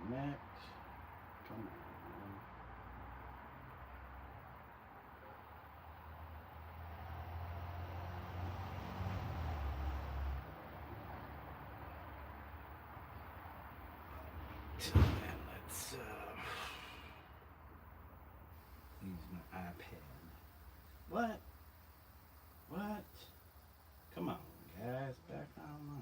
Connect. Come on, man. So then let's use my iPad. What? What? Come on, guys, back online.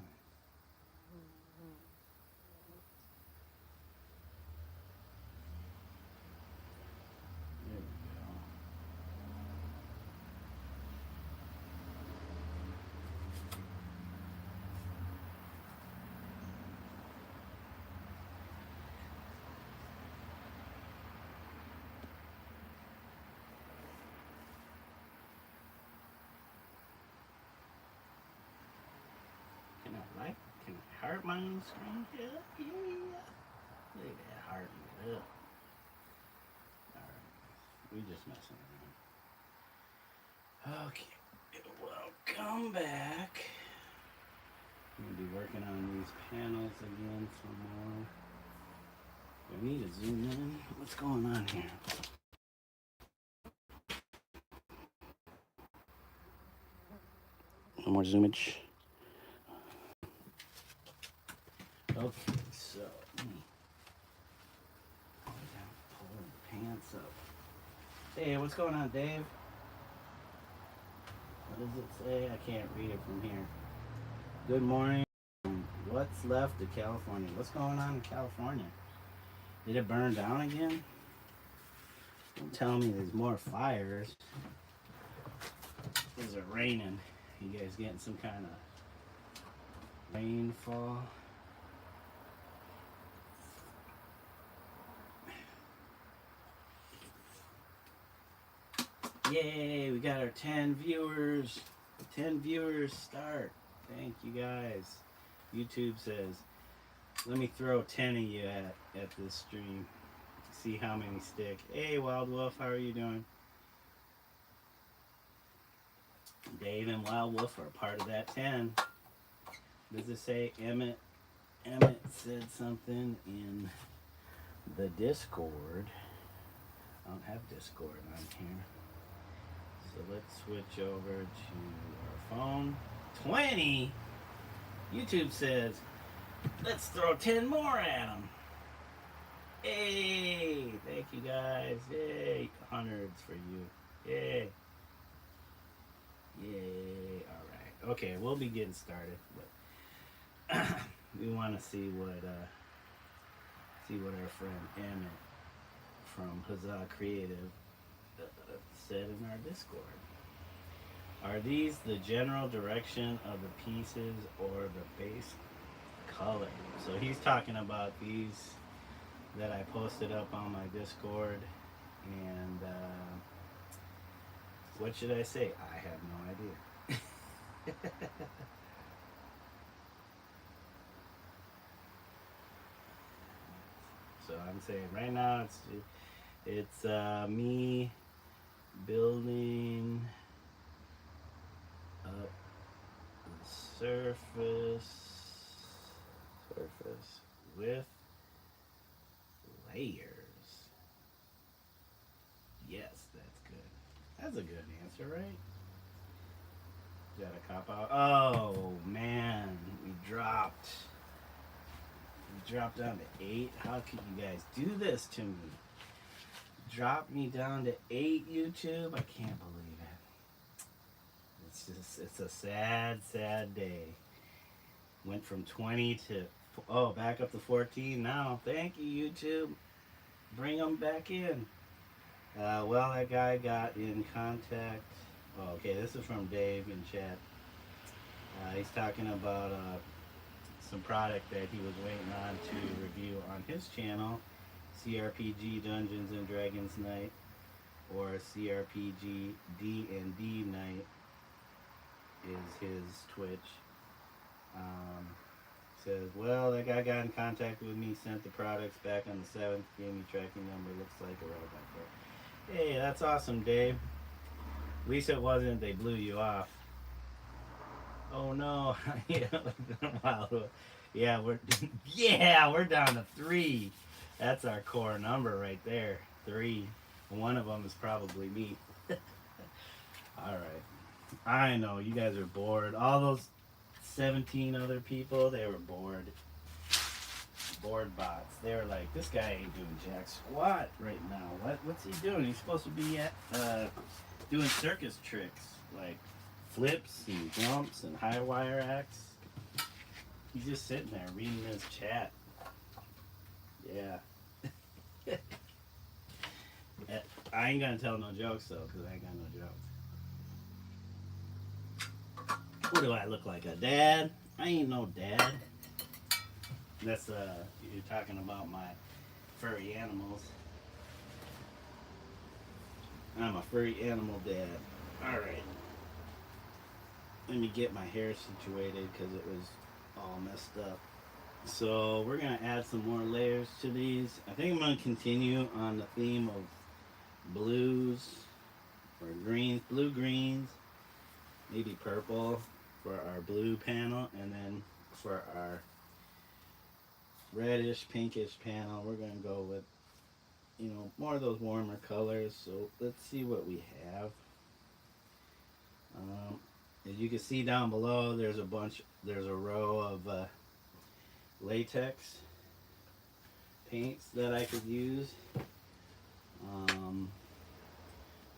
There we go. Can I heart my own screen? Yeah, yeah. Look at that heart. Ugh. Alright. We just messing around. Okay. Welcome back. I'm gonna be working on these panels again some more. Do I need to zoom in? What's going on here? No more zoomage. Okay, so pull the pants up. Hey, what's going on, Dave? What does it say? I can't read it from here. Good morning. What's left of California? What's going on in California? Did it burn down again? Don't tell me there's more fires. Is it raining? You guys getting some kind of rainfall? Yay, we got our 10 viewers. 10 viewers start. Thank you guys. YouTube says, let me throw 10 of you at this stream. See how many stick. Hey, Wild Wolf, how are you doing? Dave and Wild Wolf are part of that 10. Does it say Emmett? Emmett said something in the Discord. I don't have Discord on here. So let's switch over to our phone. 20? YouTube says, let's throw 10 more at them. Hey, thank you guys. Yay, hundreds for you. Yay. Yay. All right. Okay, we'll be getting started. But we want to see what our friend Emmett from Huzzah Creative said in our Discord. Are these the general direction of the pieces or the base color? So he's talking about these that I posted up on my Discord, and what should I say? I have no idea. So I'm saying right now it's me building up the surface with layers. Yes, that's good. That's a good answer, right? Is that a cop out? Oh man, we dropped down to 8. How could you guys do this to me? Drop me down to 8, YouTube. I can't believe it. It's a sad day. Went from 20 to back up to 14 now. Thank you, YouTube. Bring them back in. Well, that guy got in contact. Oh, okay, this is from Dave in chat. He's talking about some product that he was waiting on to review on his channel, CRPG Dungeons and Dragons Night, or CRPG D&D Night is his Twitch. Says, well, that guy got in contact with me, sent the products back on the 7th, gave me tracking number, looks like a robot. Hey, that's awesome, Dave. At least it wasn't they blew you off. Oh no. Yeah, we're down to 3. That's our core number right there. 3. One of them is probably me. All right. I know you guys are bored. All those 17 other people, they were bored. Bored bots. They were like, this guy ain't doing jack squat right now. What's he doing? He's supposed to be doing circus tricks like flips and jumps and high wire acts. He's just sitting there reading his chat. Yeah. I ain't gonna tell no jokes though, because I ain't got no jokes. What do I look like, a dad? I ain't no dad. That's you're talking about my furry animals. I'm a furry animal dad. Alright. Let me get my hair situated because it was all messed up. So we're going to add some more layers to these. I think I'm going to continue on the theme of blues or greens, blue greens, maybe purple for our blue panel, and then for our reddish pinkish panel we're going to go with, you know, more of those warmer colors. So let's see what we have. As you can see down below, there's a row of latex paints that I could use.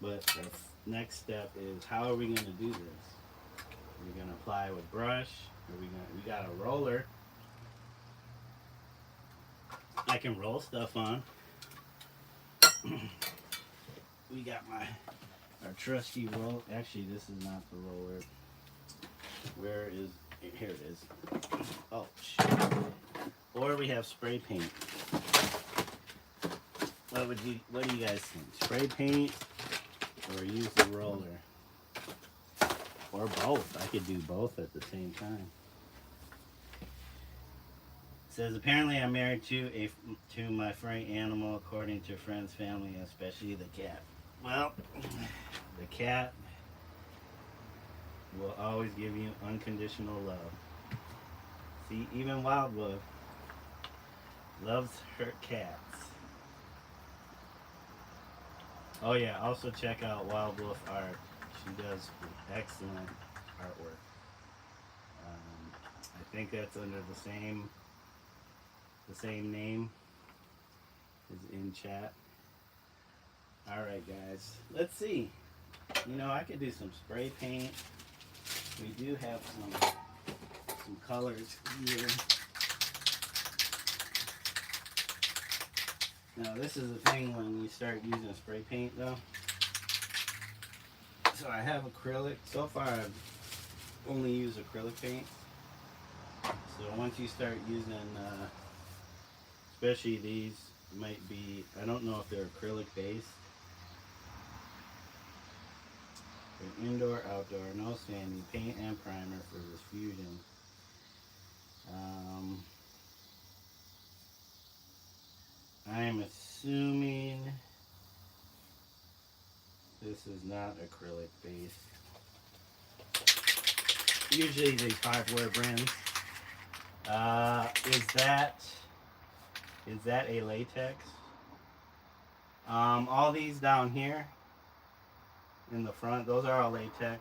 But the next step is, how are we going to do this? Are we going to apply with brush? We got a roller. I can roll stuff on. We got our trusty roll. Actually, this is not the roller. Where is it? Here it is. Oh shit. Or we have spray paint. What do you guys think? Spray paint or use the roller? Or both. I could do both at the same time. It says, apparently I'm married to my furry animal, according to friends, family, especially the cat. Well, the cat will always give you unconditional love. See, even Wild Wolf loves her cats. Oh yeah, also check out Wild Wolf Art. She does excellent artwork. I think that's under the same name is in chat. Alright guys, let's see. You know, I could do some spray paint. We do have some colors here. Now this is the thing when you start using spray paint though. So I have acrylic. So far I've only used acrylic paint. So once you start using especially these might be, I don't know if they're acrylic based. They're indoor, outdoor, no sanding, paint and primer for this fusion. I'm assuming this is not acrylic based. Usually these hardware brands. Is that a latex? All these down here in the front, those are all latex.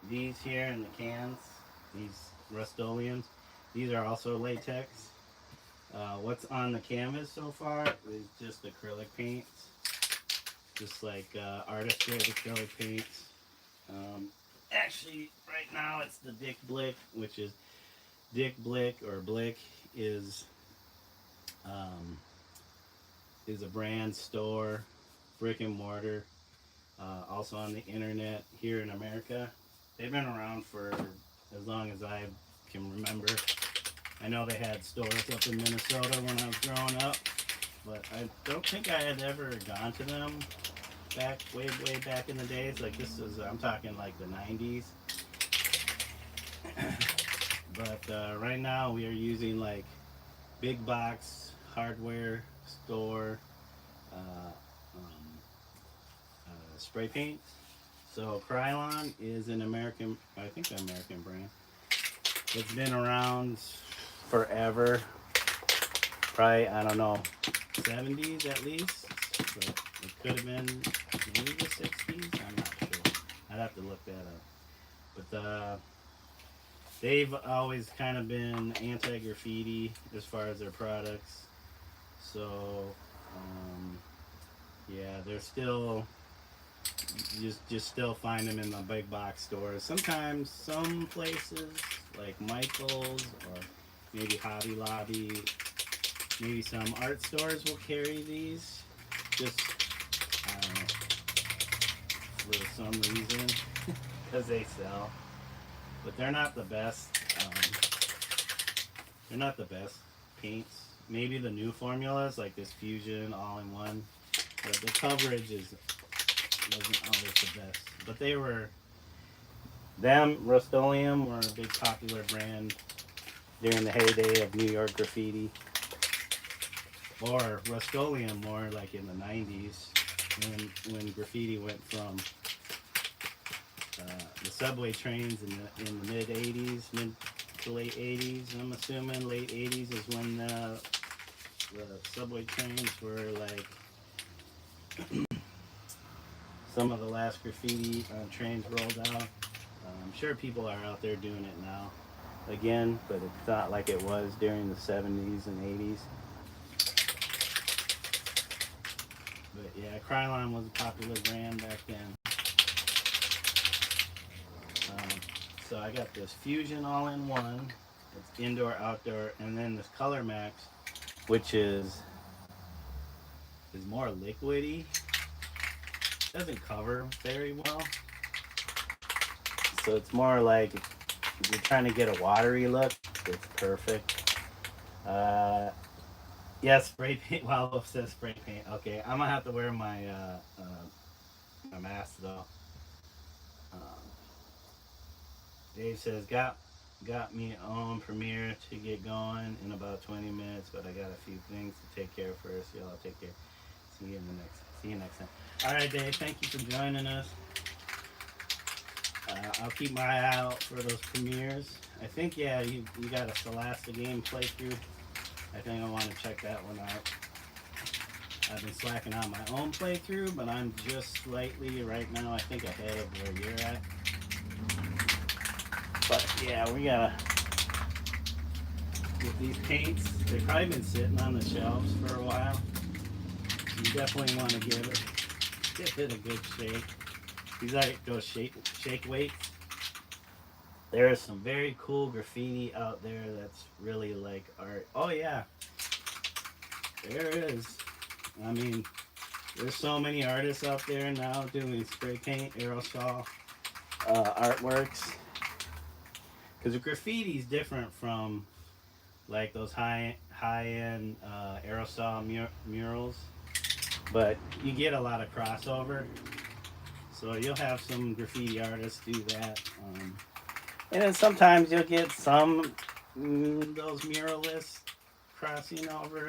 These here in the cans, these Rust-Oleums, these are also latex. What's on the canvas so far is just acrylic paints, just like artist grade acrylic paints. Actually, right now it's the Dick Blick, which is Dick Blick or Blick is a brand store, brick and mortar, also on the internet here in America. They've been around for as long as I can remember. I know they had stores up in Minnesota when I was growing up, but I don't think I had ever gone to them way back in the days. Like this is, I'm talking like the 90s. But right now we are using like big box hardware store spray paint. So Krylon is an American, I think an American brand. It's been around forever. Probably, I don't know, 70s at least, but it could have been maybe the 60s. I'm not sure. I'd have to look that up. But they've always kind of been anti-graffiti as far as their products. So yeah, they're still just still find them in the big box stores. Sometimes some places like Michael's or maybe Hobby Lobby, maybe some art stores will carry these. Just I don't know, for some reason because they sell, but they're not the best. They're not the best paints. Maybe the new formulas like this Fusion all-in-one, but the coverage wasn't always the best. But they were Rust-Oleum were a big popular brand during the heyday of New York graffiti, or Rust-Oleum more like in the 90s when graffiti went from the subway trains in the mid to late 80s. I'm assuming late 80s is when the subway trains were like some of the last graffiti trains rolled out. I'm sure people are out there doing it now again, but it's not like it was during the 70s and 80s. But yeah, Krylon was a popular brand back then. So I got this Fusion all-in-one. It's indoor, outdoor, and then this Color Max, which is more liquidy. Doesn't cover very well. So it's more like if you're trying to get a watery look, it's perfect. Yeah, spray paint. Well, it says spray paint. Okay, I'm gonna have to wear my my mask though. Um, Dave says got me on Premiere to get going in about 20 minutes, but I got a few things to take care of first. Y'all take care. See you next time. All right, Dave. Thank you for joining us. I'll keep my eye out for those premieres. I think yeah, you got a Solasta game playthrough. I think I want to check that one out. I've been slacking on my own playthrough, but I'm just slightly right now, I think, ahead of where you're at. But yeah, we gotta get these paints. They've probably been sitting on the shelves for a while. You definitely want to give it a good shake. These like those shake weights. There is some very cool graffiti out there that's really like art. Oh yeah, there is. I mean, there's so many artists out there now doing spray paint, aerosol artworks. Because graffiti is different from like those high end aerosol murals, but you get a lot of crossover. So you'll have some graffiti artists do that. And then sometimes you'll get some those muralists crossing over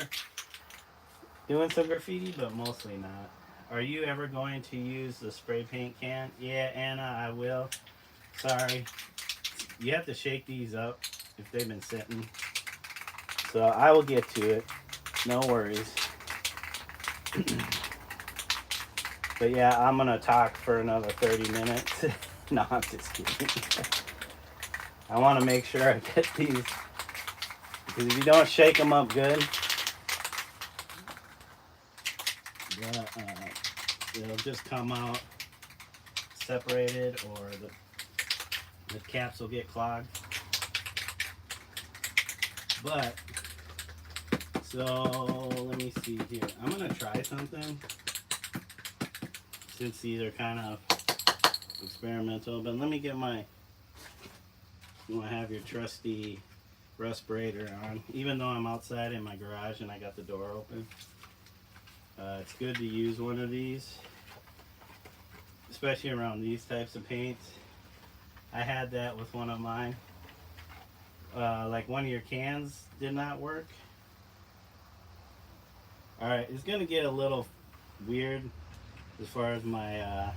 doing some graffiti, but mostly not. Are you ever going to use the spray paint can? Yeah, Anna, I will. Sorry. You have to shake these up if they've been sitting. So I will get to it. No worries. But yeah, I'm going to talk for another 30 minutes. No, I'm just kidding. I want to make sure I get these, because if you don't shake them up good, it'll just come out separated, or the caps will get clogged. But, so let me see here. I'm going to try something, since these are kind of experimental, but let me get you want to have your trusty respirator on, even though I'm outside in my garage and I got the door open. It's good to use one of these, especially around these types of paints. I had that with one of mine. Like one of your cans did not work. Alright, it's going to get a little weird as far as my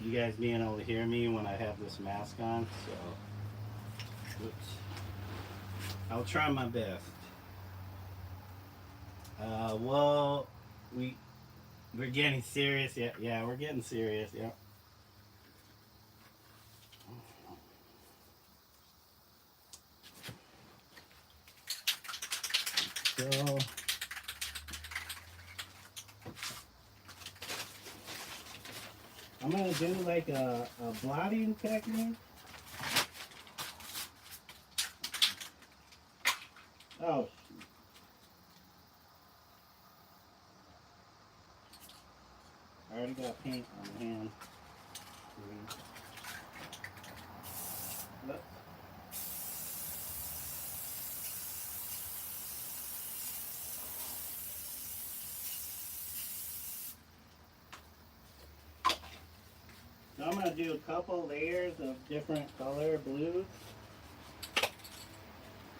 you guys being able to hear me when I have this mask on, so oops. I'll try my best. Well, we we're getting serious. Yeah, yeah, we're getting serious. Yeah. So I'm gonna do like a blotting technique. Oh, I already got paint on my hand. Look. So I'm gonna do a couple layers of different color blues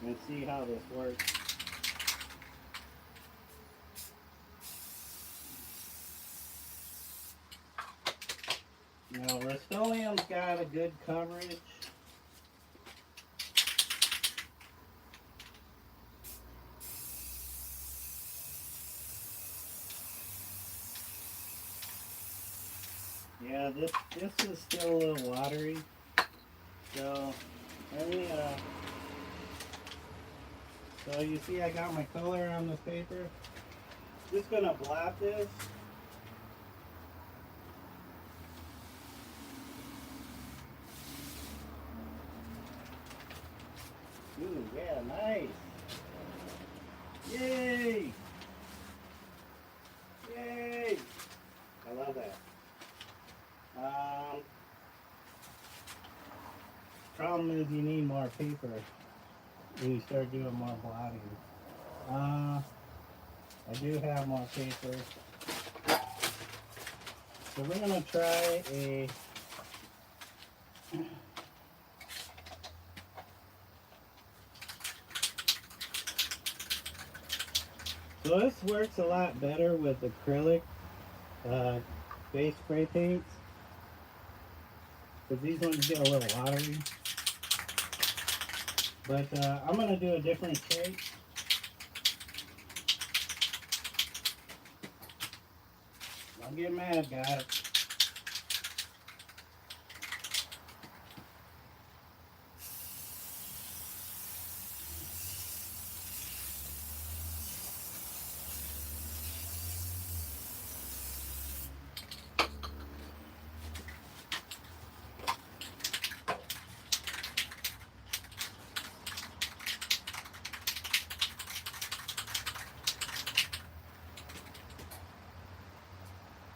and see how this works. Now, Rust-Oleum's got a good coverage. Yeah, this is still a little watery. So let me so you see I got my color on this paper. Just gonna blot this. Ooh, yeah, nice. Yay! Yay! I love that. Problem is you need more paper when you start doing more blotting. I do have more paper. So we're gonna try a so this works a lot better with acrylic base spray paints, because these ones get a little watery. But I'm gonna do a different shade. Don't get mad, guys.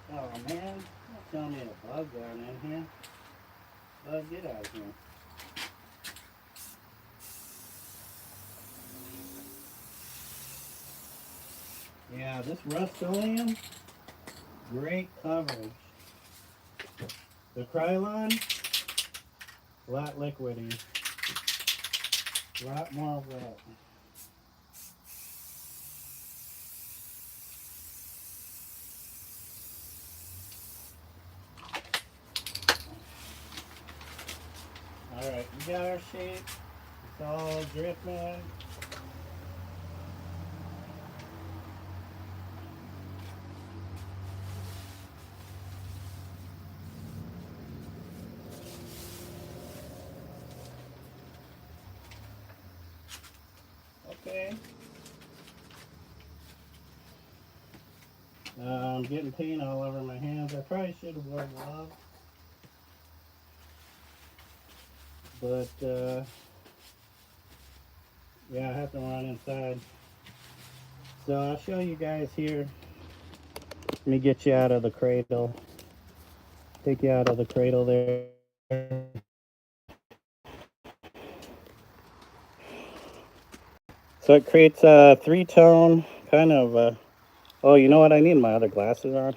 Oh man, don't tell me a bug down in here. Bug, get out of here. Yeah, this Rust-Oleum, great coverage. The Krylon, a lot liquidy, a lot more wet. Alright, we got our shape. It's all drifting. Okay. I'm getting paint all over my hands. I probably should have worn gloves. But, yeah, I have to run inside. So I'll show you guys here. Let me get you out of the cradle. Take you out of the cradle there. So it creates a three-tone kind of, oh, you know what? I need my other glasses on.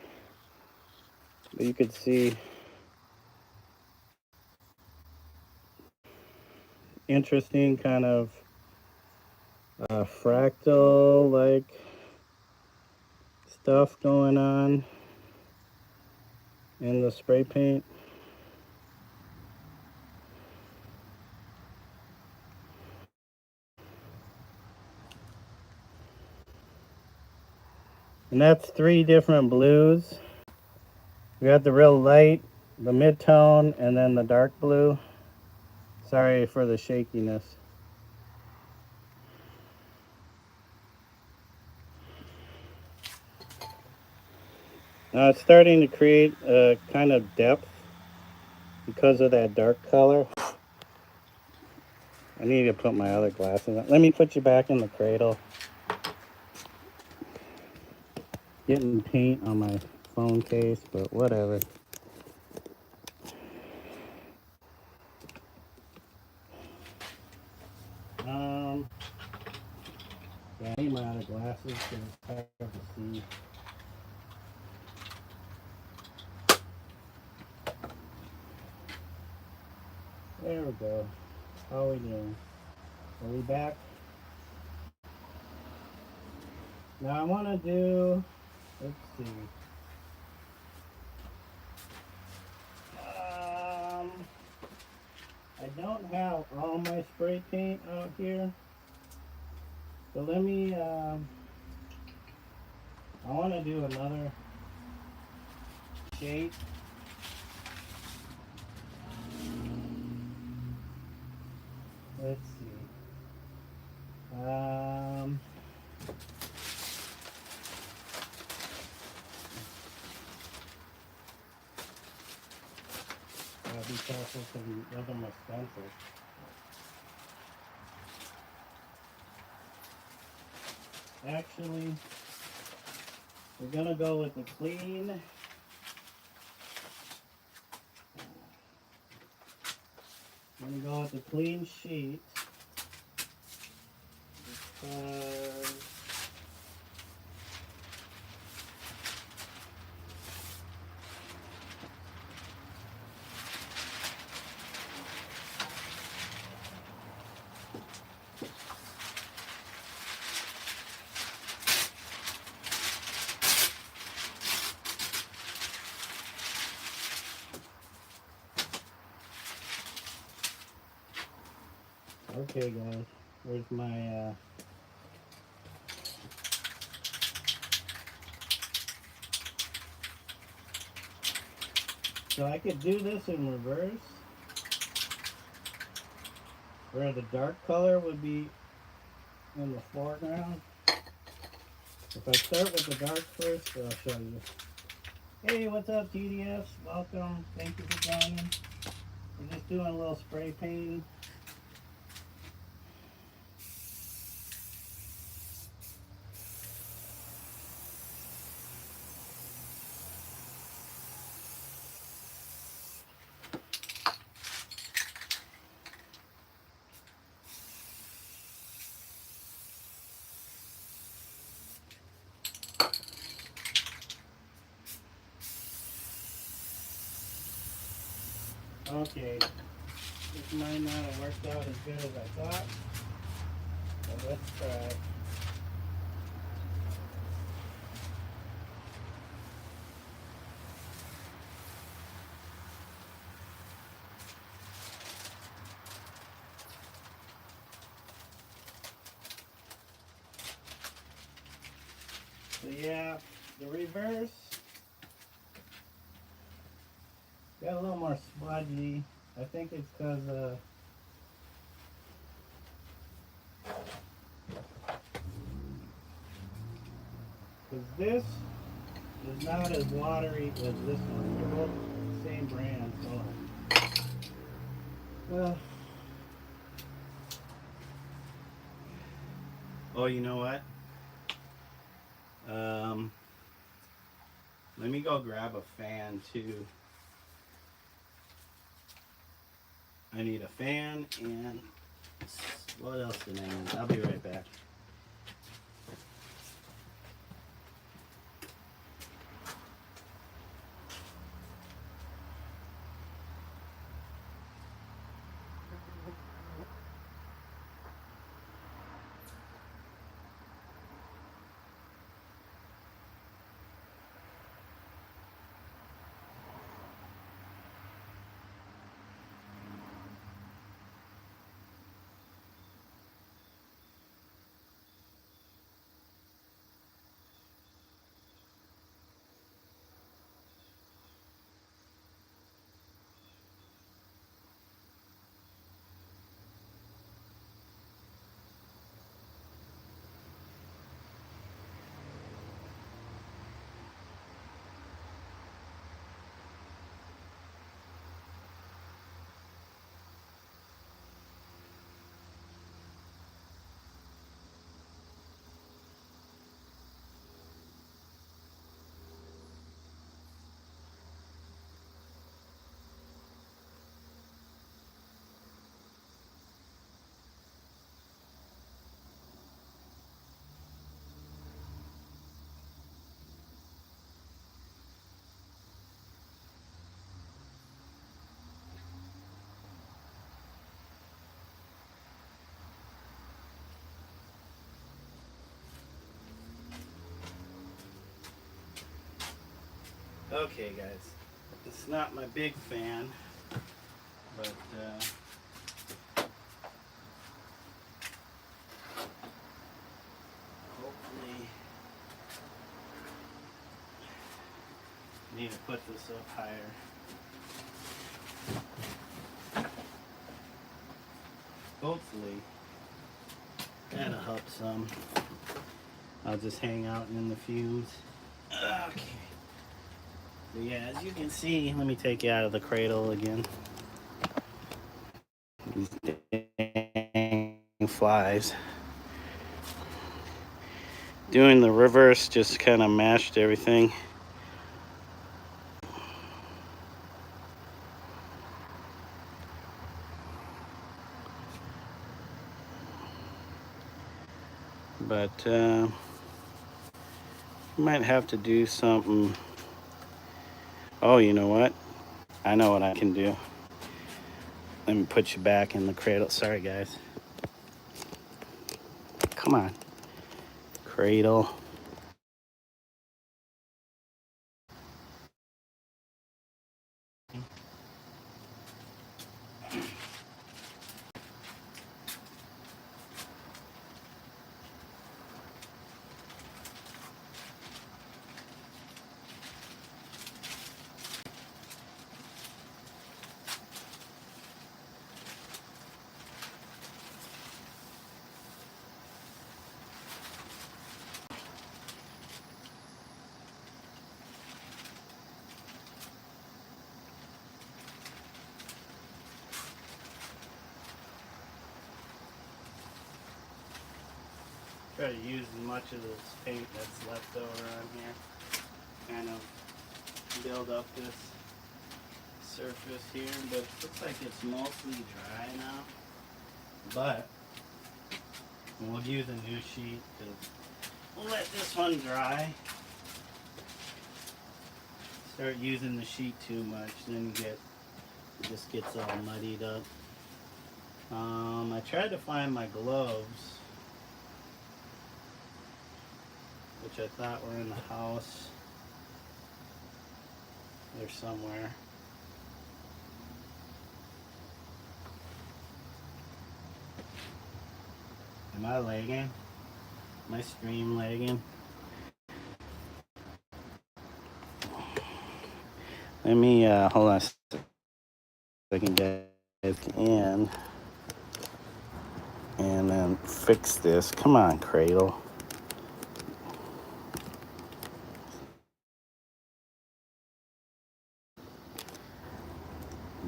But you could see interesting kind of fractal like stuff going on in the spray paint. And that's 3 different blues. We got the real light, the mid-tone, and then the dark blue. Sorry for the shakiness. Now it's starting to create a kind of depth because of that dark color. I need to put my other glasses on. Let me put you back in the cradle. Getting paint on my phone case, but whatever. Yeah, I need my other glasses because it's hard to see. There we go. How are we doing? Are we back? Now I want to do, let's see. I don't have all my spray paint out here. So let me, I want to do another shade. Let's see. I'll be careful because those are my stencils. Actually, we're gonna go with the clean. I'm gonna go with the clean sheet because okay guys, where's my so I could do this in reverse where the dark color would be in the foreground. If I start with the dark first, I'll show you. Hey, what's up TDFs? Welcome. Thank you for joining. We're just doing a little spray painting. Okay, this might not have worked out as good as I thought, but let's try. So yeah, the reverse got a little more smudgy. I think it's because this is not as watery as this one. They're both the same brand. So, oh, you know what? Let me go grab a fan too. I need a fan and what else did I need? I'll be right back. Okay, guys, it's not my big fan, but hopefully, I need to put this up higher. Hopefully, that'll help some. I'll just hang out in the fumes. Okay. But yeah, as you can see, let me take you out of the cradle again. These dang flies. Doing the reverse just kind of mashed everything. But might have to do something. Oh, you know what? I know what I can do. Let me put you back in the cradle. Sorry, guys. Come on. Cradle. Try to use as much of this paint that's left over on here. Kind of build up this surface here, but it looks like it's mostly dry now. But we'll use a new sheet because we'll let this one dry. Start using the sheet too much, then it just gets all muddied up. I tried to find my gloves, which I thought were in the house. They're somewhere. Am I lagging? Am I stream lagging? Let me, hold on a second, guys, and then fix this. Come on, cradle.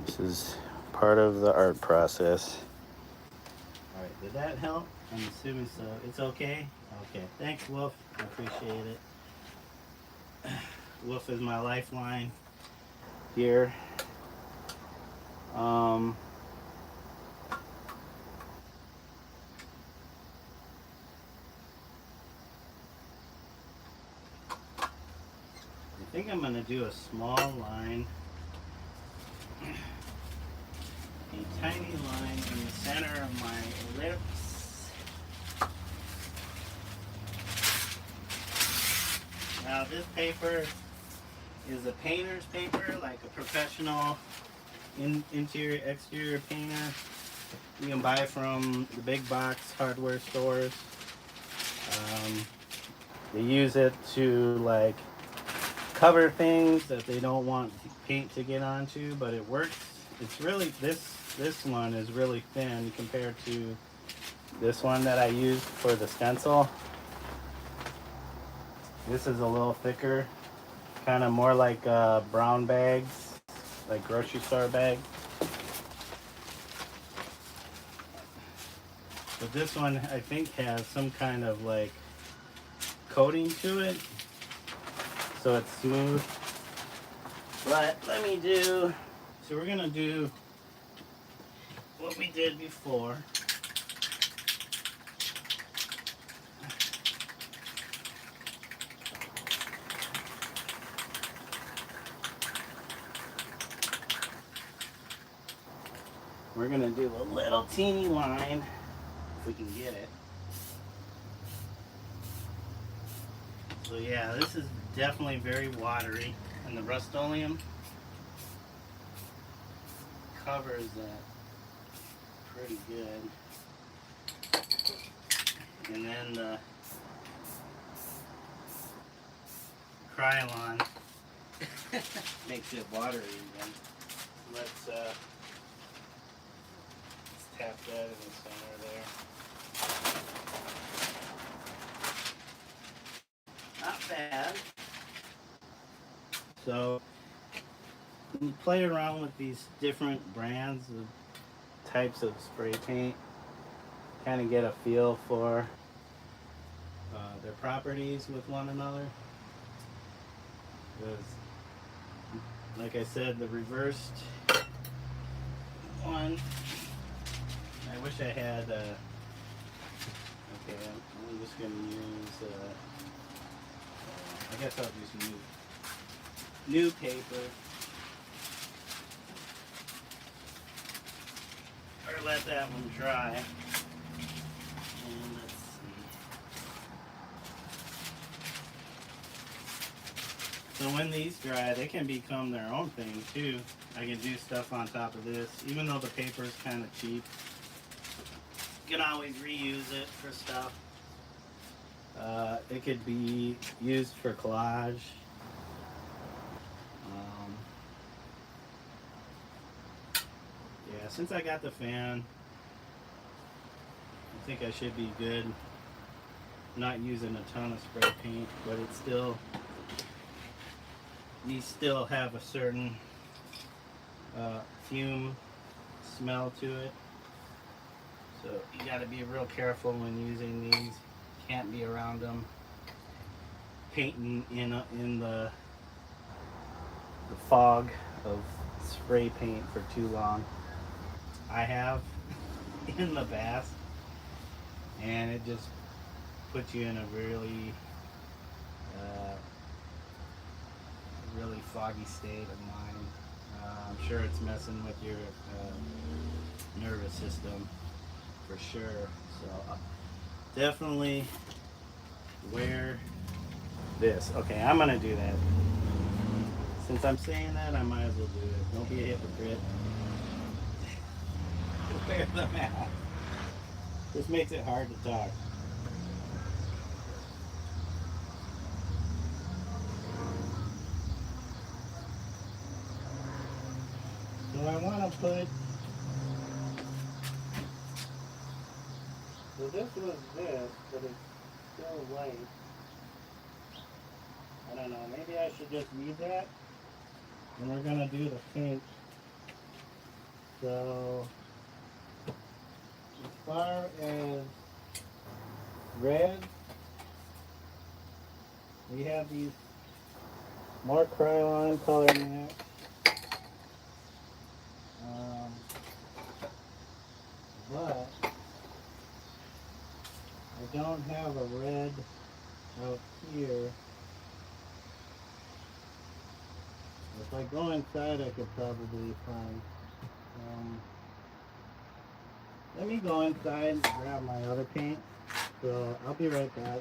This is part of the art process. All right, did that help? I'm assuming so. It's okay? Okay, thanks, Wolf. I appreciate it. Wolf is my lifeline here. I think I'm going to do a small line, a tiny line in the center of my ellipse. Now this paper is a painter's paper, like a professional interior, exterior painter. You can buy from the big box hardware stores. They use it to like cover things that they don't want paint to get onto, but it works. It's really, this one is really thin compared to this one that I used for the stencil. This is a little thicker, kind of more like brown bags, like grocery store bag. But this one I think has some kind of like coating to it, so it's smooth. But let me do, so we're gonna do what we did before. We're gonna do a little teeny line, if we can get it. So yeah, this is definitely very watery. And the Rust-Oleum covers that pretty good. And then the Krylon makes it watery again. Let's tap that in the center there. Not bad. So you play around with these different brands of types of spray paint, kind of get a feel for their properties with one another. Because, like I said, the reversed one, I wish I had. Okay, I'm just going to use. I guess I'll just use new paper. Or let that one dry. And let's see. So when these dry, they can become their own thing too. I can do stuff on top of this, even though the paper is kind of cheap. You can always reuse it for stuff. It could be used for collage. Yeah, since I got the fan, I think I should be good. Not using a ton of spray paint, but it's still, these still have a certain fume smell to it. So you got to be real careful when using these. Can't be around them. Painting in the fog of spray paint for too long. I have in the past, and it just puts you in a really really foggy state of mind. I'm sure it's messing with your nervous system for sure. So definitely wear this. Okay, I'm gonna do that. Since I'm saying that, I might as well do it. Don't be a hypocrite. Wear the mask. This makes it hard to talk. So I want to put. So this was this, but it's still white. I don't know. Maybe I should just leave that. And we're gonna do the pink. So as far as red, we have these more Krylon color mats. But I don't have a red out here. If I go inside, I could probably find. Let me go inside and grab my other paint. So I'll be right back.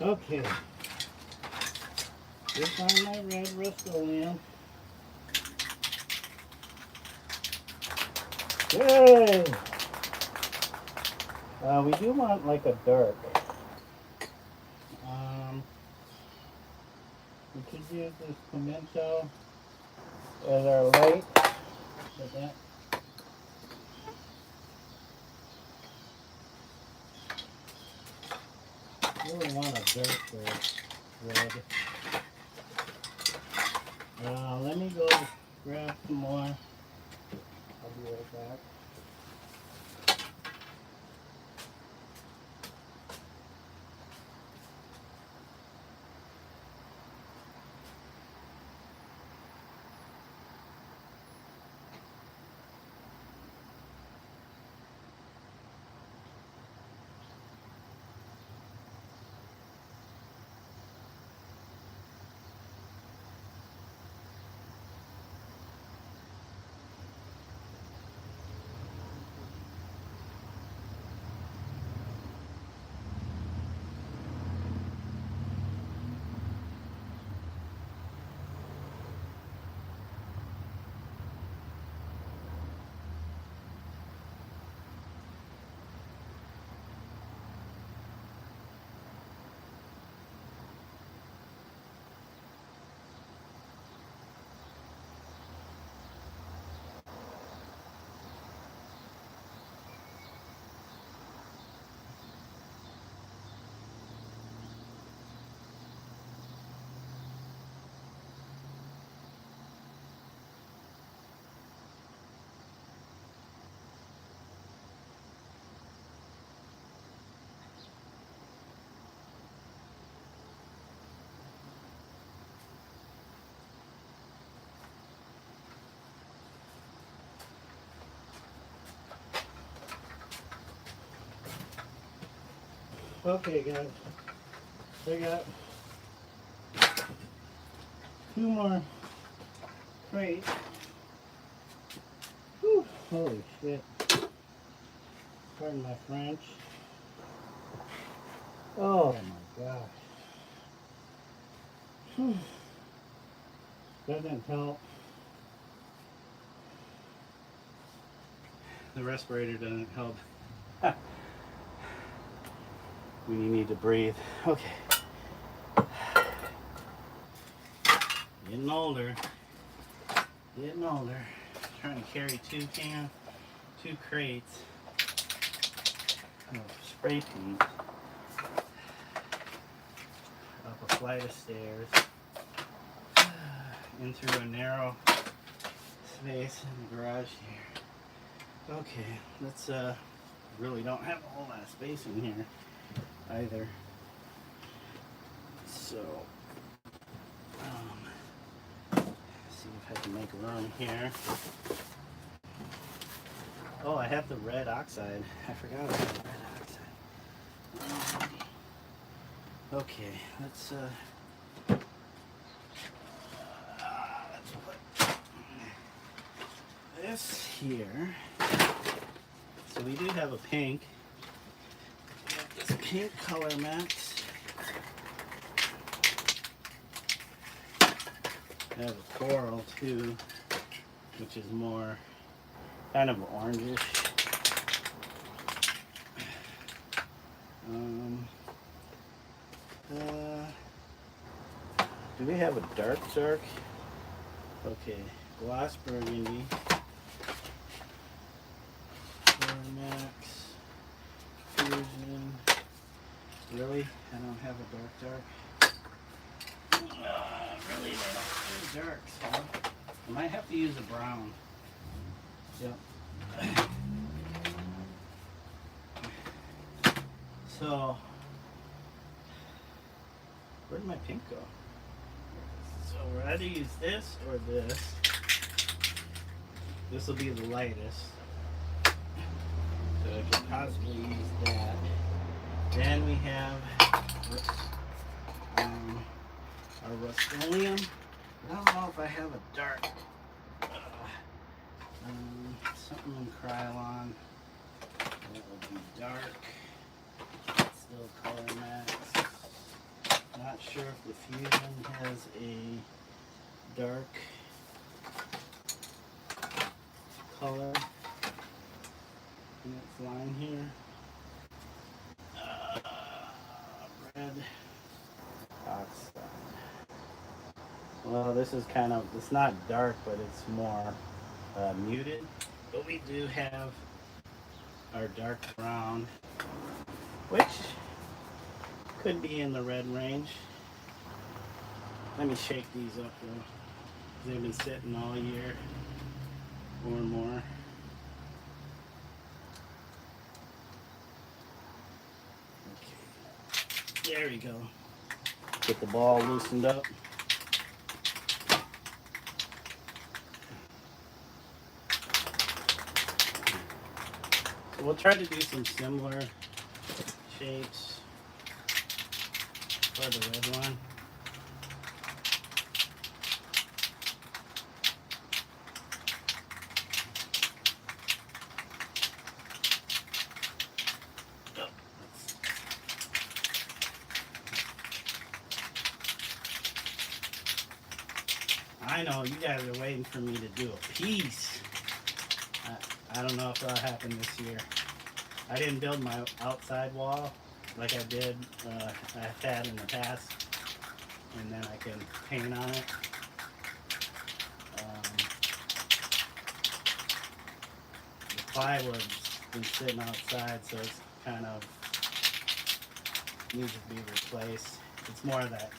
Okay. Just on my red Rust-Oleum. Yay! We do want like a dark. We could use this pimento as our light. But that really want a dark red. Let me go grab some more. I'll be right back. Okay guys, I got 2 more crates. Whew, holy shit. Pardon my French. Oh my gosh. Whew. Doesn't help. The respirator doesn't help when you need to breathe. Okay. Getting older. Getting older. Trying to carry 2 crates of spray paint up a flight of stairs in through a narrow space in the garage here. Okay, let's really don't have a whole lot of space in here either. So see if I can make room here. Oh, I have the red oxide. I forgot about the red oxide. Okay, let's put this here. So we do have a pink. We have this pink color max. I have a coral too, which is more kind of orangish. Do we have a dark? Okay, gloss burgundy. Max. Fusion. Really? I don't have a dark. Really, they don't do darks, huh? I might have to use a brown. Yep. So, where did my pink go? So we'll either use this or this. This will be the lightest. So I could possibly use that. Then we have our Rust-Oleum. I don't know if I have a dark. Something in Krylon. That would be dark. Still color max. Not sure if the Fusion has a dark color in its line here. Red oxide. Well, this is kind of, it's not dark, but it's more muted. But we do have our dark brown, which could be in the red range. Let me shake these up though. They've been sitting all year or more. Okay. There we go. Get the ball loosened up. So we'll try to do some similar shapes for the red one. I know you guys are waiting for me to do a piece. I don't know if that'll happen this year. I didn't build my outside wall like I did, I've had in the past, and then I can paint on it. The plywood's been sitting outside, so it's kind of needs to be replaced. It's more of that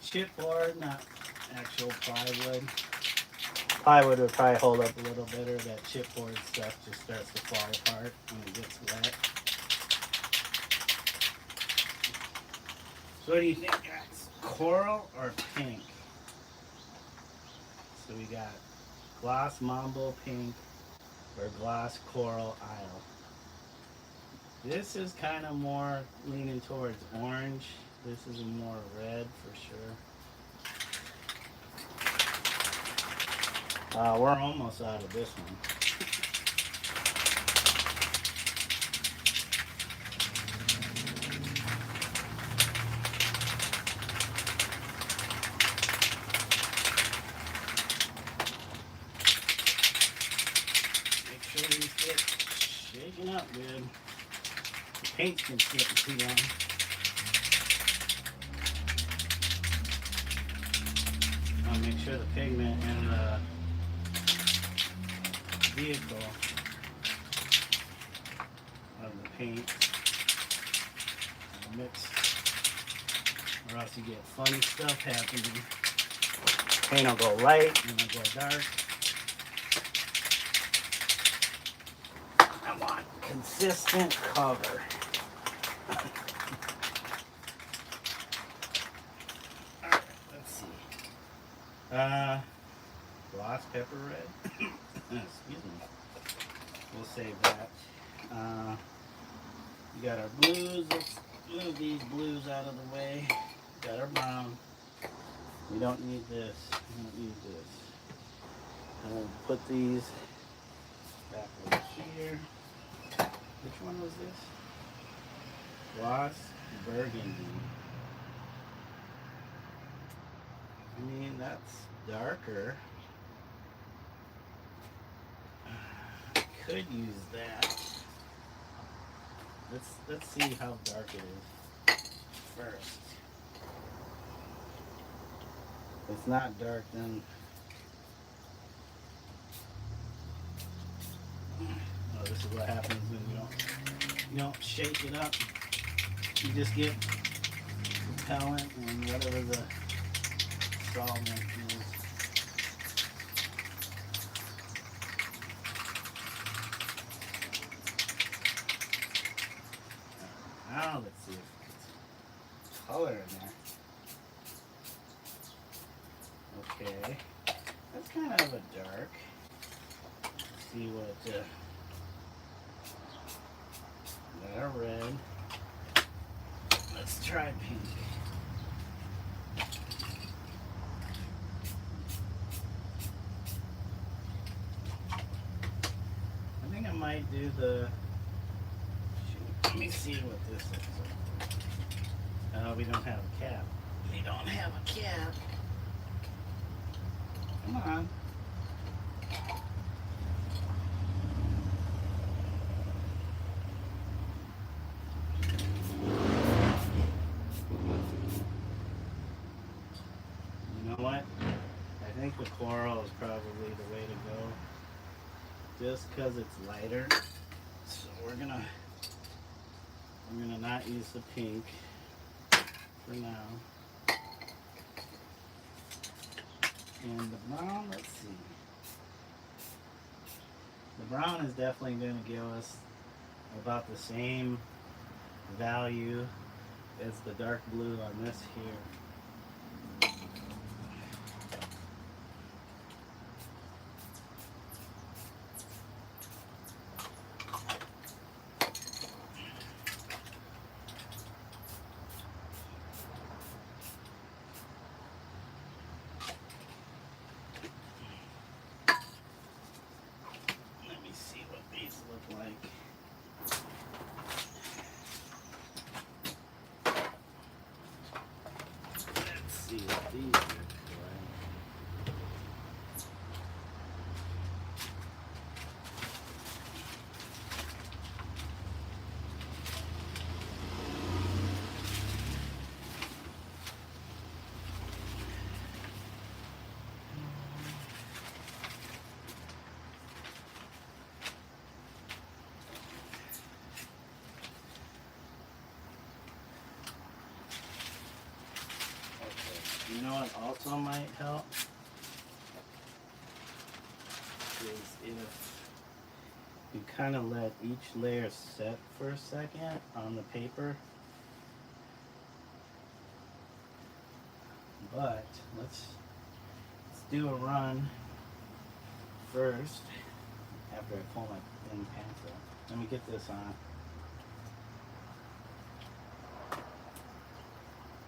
chipboard, not actual plywood. Plywood would probably hold up a little better. That chipboard stuff just starts to fall apart when it gets wet. So what do you think, guys? Coral or pink? So we got gloss mambo pink or gloss coral isle. This is kind of more leaning towards orange. This is more red for sure. We're almost out of this one. Make sure these get shaken up good. The paint's been sitting too long. I'll make sure the pigment and the vehicle of the paint mix, or else you get funny stuff happening. Paint will go light and it'll go dark. I want consistent cover. Alright, let's see. Gloss pepper red. Excuse me. We'll save that. We got our blues. Let's move these blues out of the way. Got our brown. We don't need this. We don't need this. I'll put these back over here. Which one was this? Gloss burgundy. I mean, that's darker. Could use that. Let's see how dark it is first. If it's not dark, then oh, this is what happens when you don't shake it up. You just get repellent and whatever the solvent is. Now let's see if it's color in there. Okay, that's kind of a dark. Let's see what got a red. Let's try pink. I think I might do the. Let me see what this is. We don't have a cap. We don't have a cap. Come on. You know what? I think the coral is probably the way to go. Just because it's lighter. So we're gonna not use the pink for now. And the brown, let's see. The brown is definitely going to give us about the same value as the dark blue on this here. You know what also might help is if you kind of let each layer set for a second on the paper. But let's do a run first after I pull my thin pencil. Let me get this on.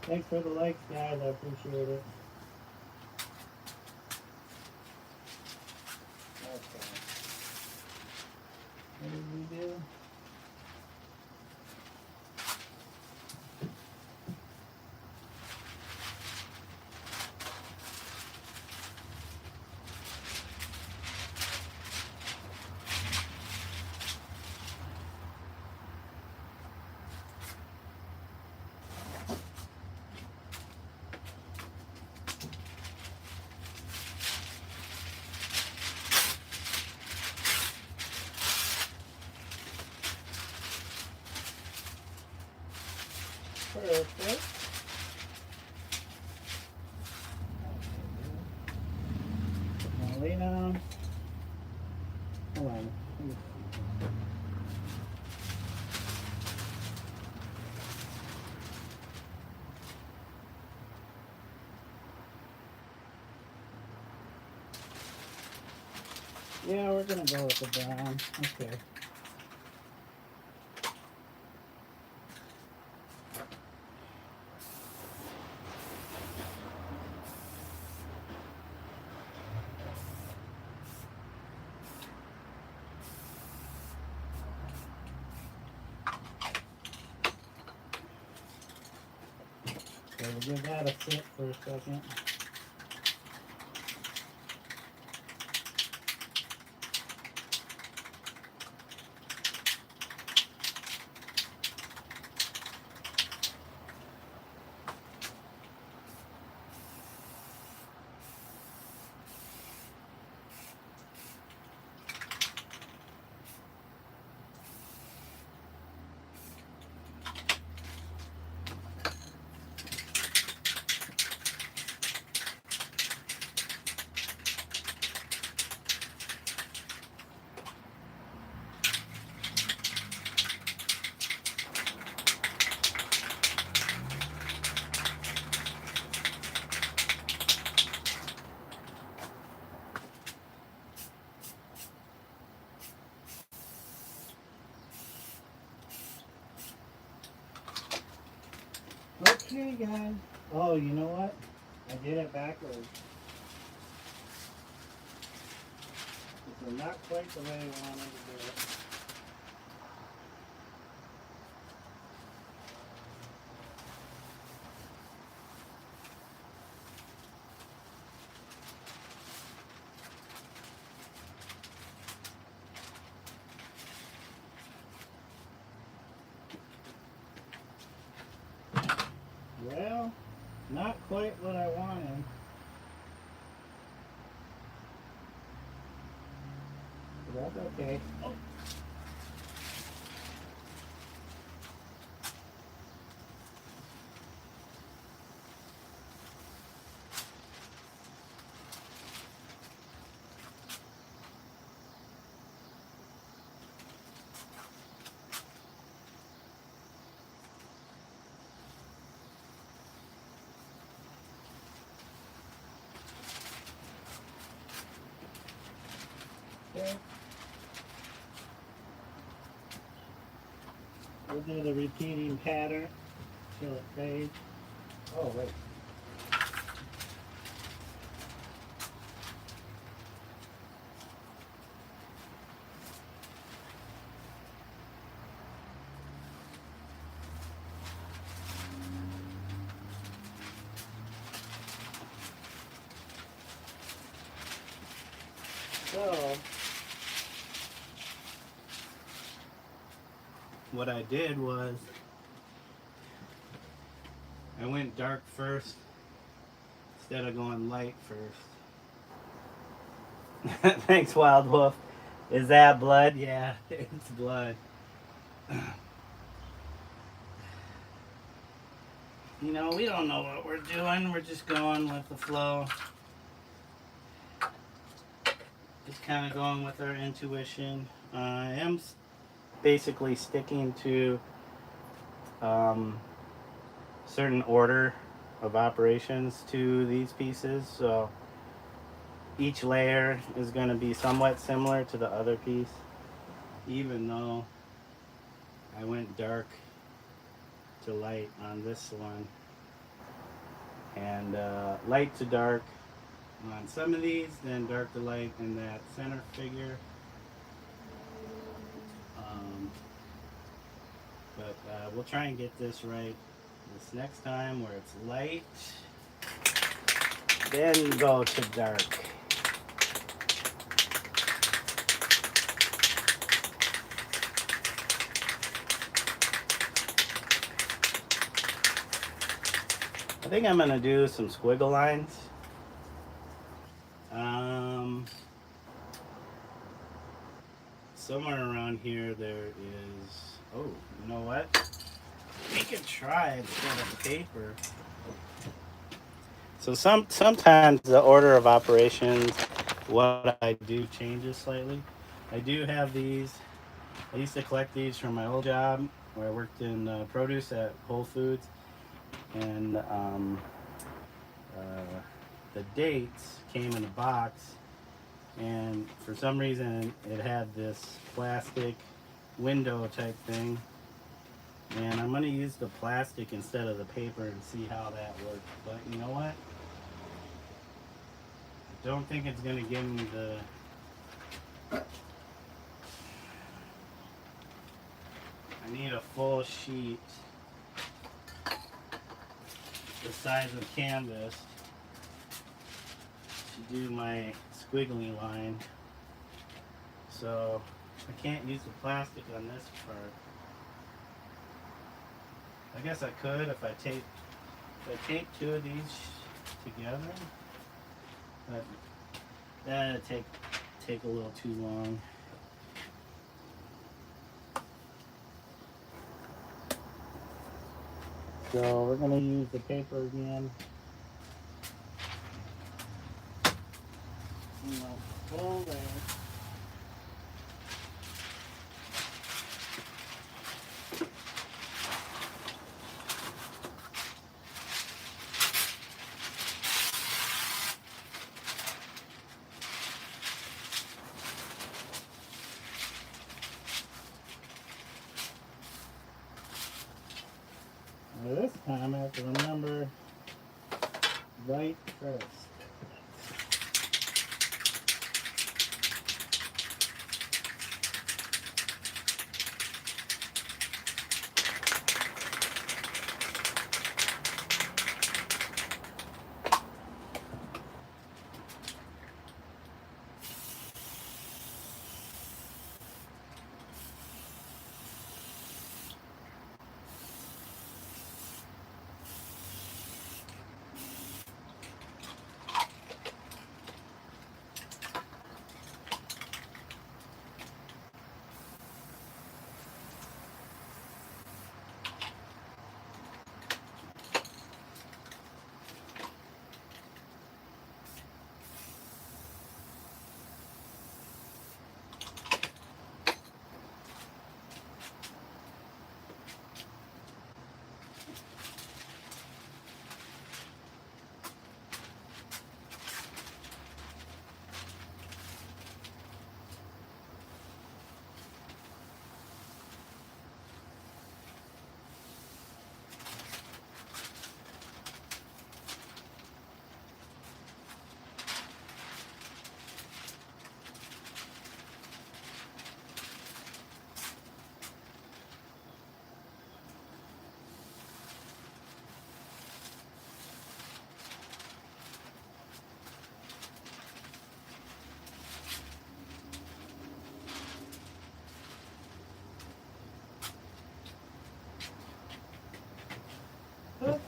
Thanks for the likes, guys. I appreciate it. Okay. What did we do? Perfect. Now lay down. Hold on. Yeah, we're gonna go with the brown. Okay. So we'll give that a sit for a second. Okay, guys. Oh, you know what? I did it backwards. It's not quite the way I wanted to do it. quite what I wanted. But that's okay. Oh. Okay. We'll do the repeating pattern till it fades. Oh, wait. So, what I did was I went dark first instead of going light first. Thanks, Wild Wolf. Is that blood? Yeah, it's blood. You know, we don't know what we're doing. We're just going with the flow. Just kind of going with our intuition. I am basically sticking to certain order of operations to these pieces. So each layer is going to be somewhat similar to the other piece, even though I went dark to light on this one and light to dark on some of these, then dark to light in that center figure. But we'll try and get this right this next time where it's light, then go to dark. I think I'm going to do some squiggle lines. Somewhere around here there is, oh, you know what? We could try instead of paper. So sometimes the order of operations, what I do changes slightly. I do have these. I used to collect these from my old job where I worked in produce at Whole Foods, and the dates came in a box, and for some reason it had this plastic window type thing, and I'm going to use the plastic instead of the paper and see how that works. But you know what? I don't think it's going to give me the I need a full sheet the size of canvas to do my squiggly line. So I can't use the plastic on this part. I guess I could if I tape two of these together, but that'd take a little too long. So we're gonna use the paper again. Full there. This time I have to remember right first.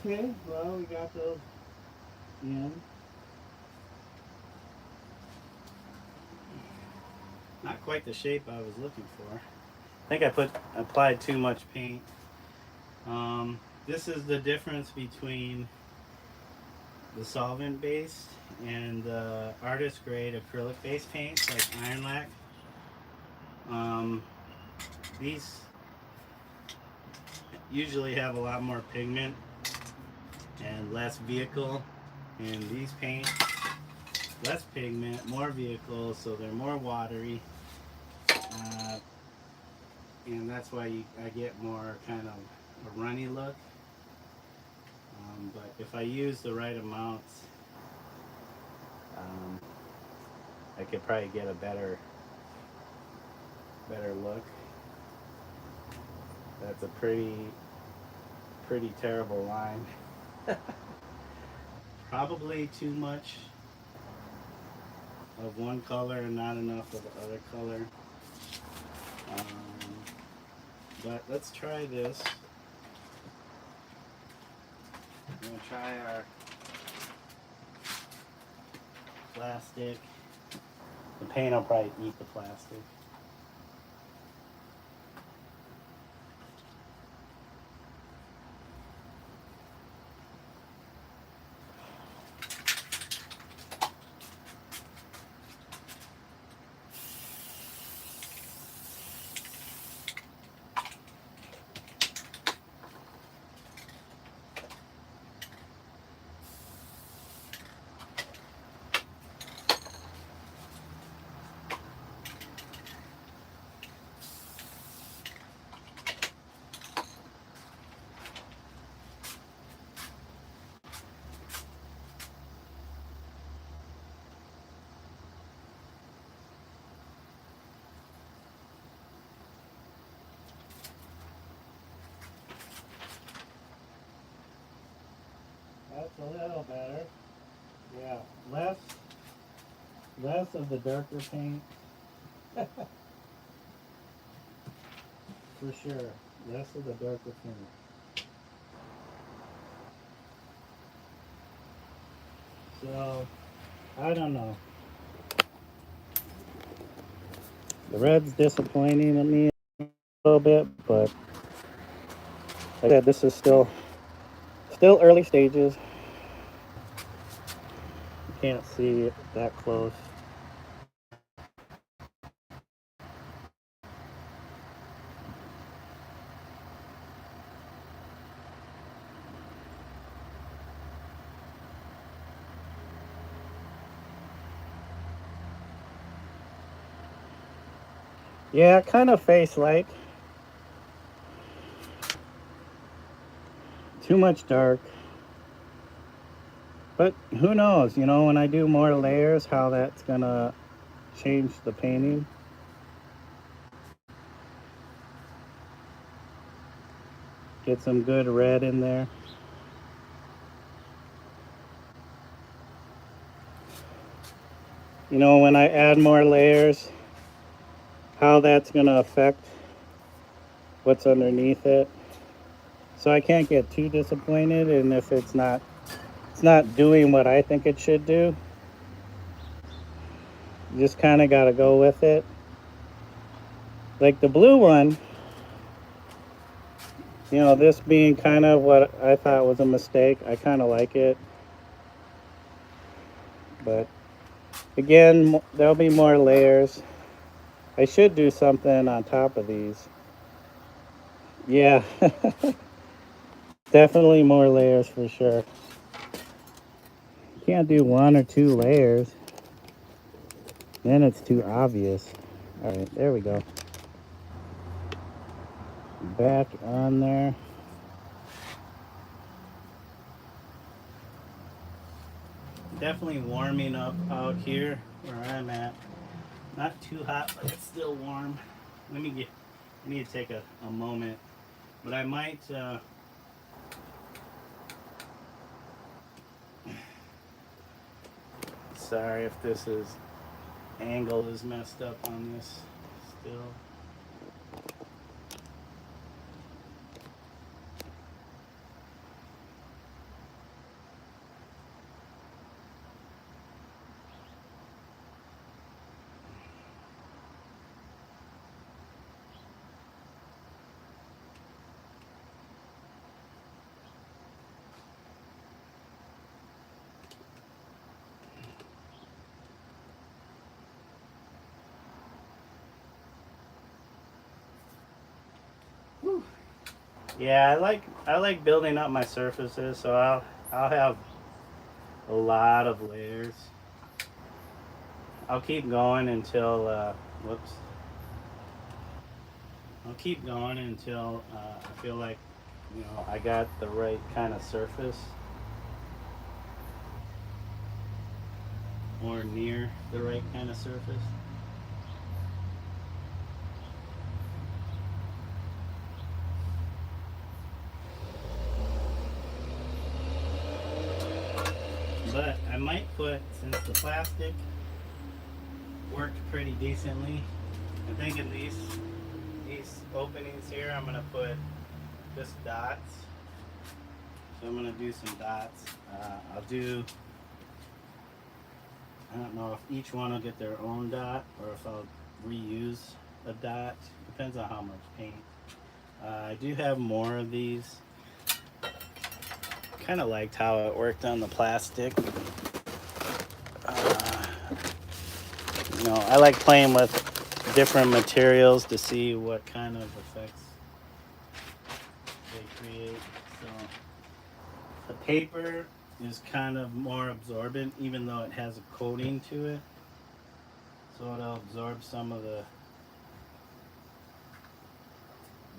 Okay, well, we got those in. Not quite the shape I was looking for. I think I applied too much paint. This is the difference between the solvent based and the artist grade acrylic based paints like iron lac. These usually have a lot more pigment and less vehicle, and these paint less pigment, more vehicle, so they're more watery, and that's why I get more kind of a runny look. But if I use the right amounts, I could probably get a better look. That's a pretty terrible line. Probably too much of one color and not enough of the other color. But let's try this. I'm going to try our plastic. The paint will probably eat the plastic. That's a little better. Yeah, less of the darker paint. For sure, less of the darker paint. So, I don't know. The red's disappointing me a little bit, but like I said, this is still early stages. You can't see it that close. Yeah, kind of face-like. Too much dark. But who knows, you know, when I do more layers, how that's gonna change the painting. Get some good red in there. You know, when I add more layers, how that's gonna affect what's underneath it. So I can't get too disappointed, and if it's not doing what I think it should do, you just kind of got to go with it. Like the blue one, you know, this being kind of what I thought was a mistake. I kind of like it, but again, there'll be more layers. I should do something on top of these. Yeah, definitely more layers for sure. Can't do one or two layers, then it's too obvious. All right, there we go. Back on there. Definitely warming up out here where I'm at. Not too hot, but it's still warm. I need to take a moment, but I might sorry if this angle is messed up on this still. Yeah, I like building up my surfaces, so I'll have a lot of layers. I'll keep going until whoops. I'll keep going until I feel like I got the right kind of surface or near the right kind of surface. But I might put, since the plastic worked pretty decently, I think in these openings here I'm gonna put just dots. So I'm gonna do some dots. I'll do, I don't know if each one will get their own dot or if I'll reuse a dot. Depends on how much paint. I do have more of these. Kind of liked how it worked on the plastic. I like playing with different materials to see what kind of effects they create. So the paper is kind of more absorbent, even though it has a coating to it. So it'll absorb some of the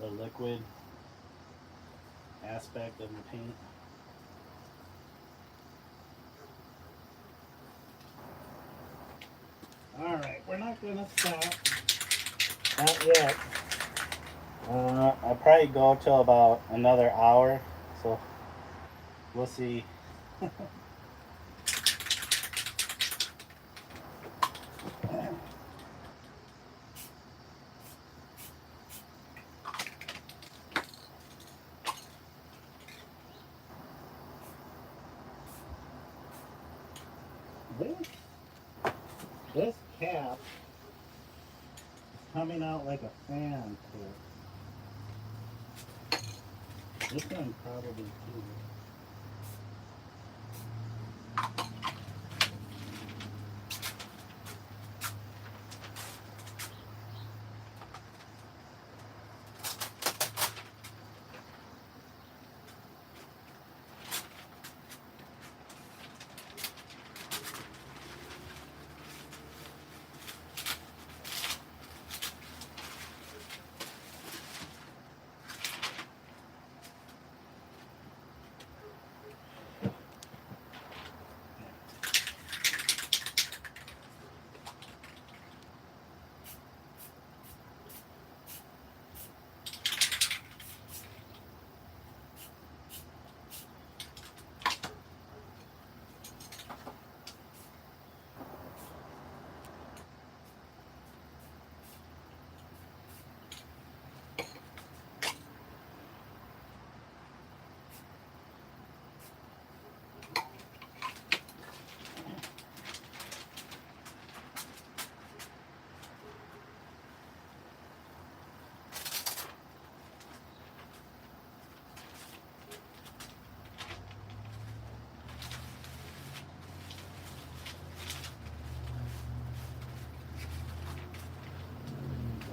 liquid aspect of the paint. Alright, we're not gonna stop. Not yet. I'll probably go till about another hour, so we'll see. This cap is coming out like a fan to it. This one probably too.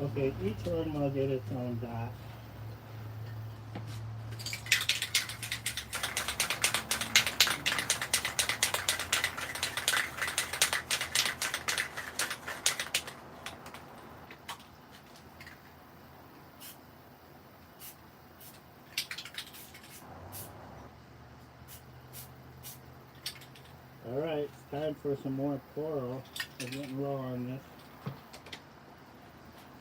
Okay, each one will get its own dot. Alright, it's time for some more coral. We're getting low on this.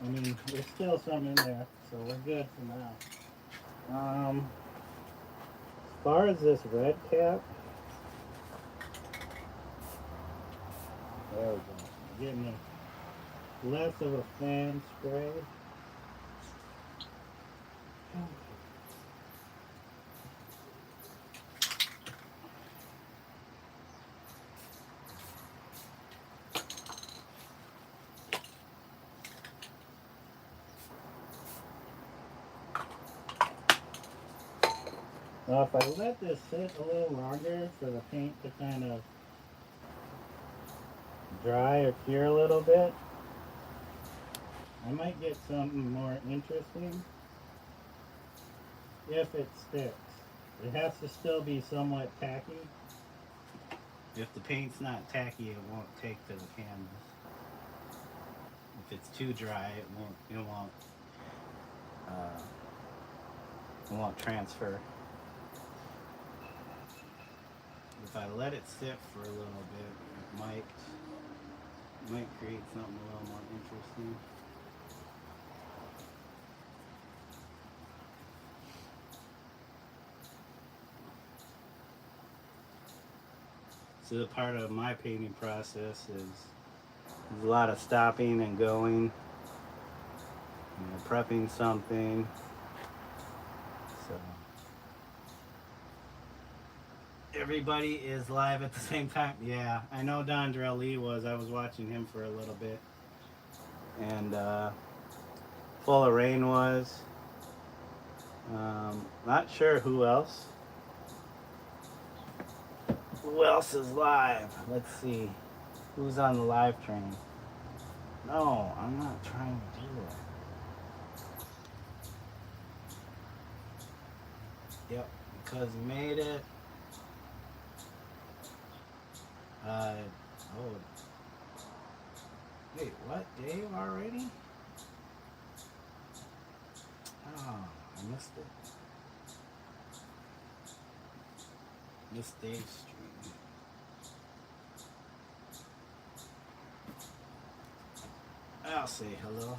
I mean, there's still some in there, so we're good for now. As far as this red cap, there we go. We're getting less of a fan spray. Now if I let this sit a little longer for the paint to kind of dry or cure a little bit, I might get something more interesting. if it sticks. It has to still be somewhat tacky. If the paint's not tacky, it won't take to the canvas. If it's too dry, it won't transfer. If I let it sit for a little bit, it might create something a little more interesting. So the part of my painting process is a lot of stopping and going, prepping something. So everybody is live at the same time. Yeah, I know Dondrell Lee was. I was watching him for a little bit. And Full of Rain was. Not sure who else. Who else is live? Let's see. Who's on the live train? No, I'm not trying to do that. Yep, because made it. Oh. Wait, what? Dave already? Oh, I missed it. Missed Dave's stream. I'll say hello.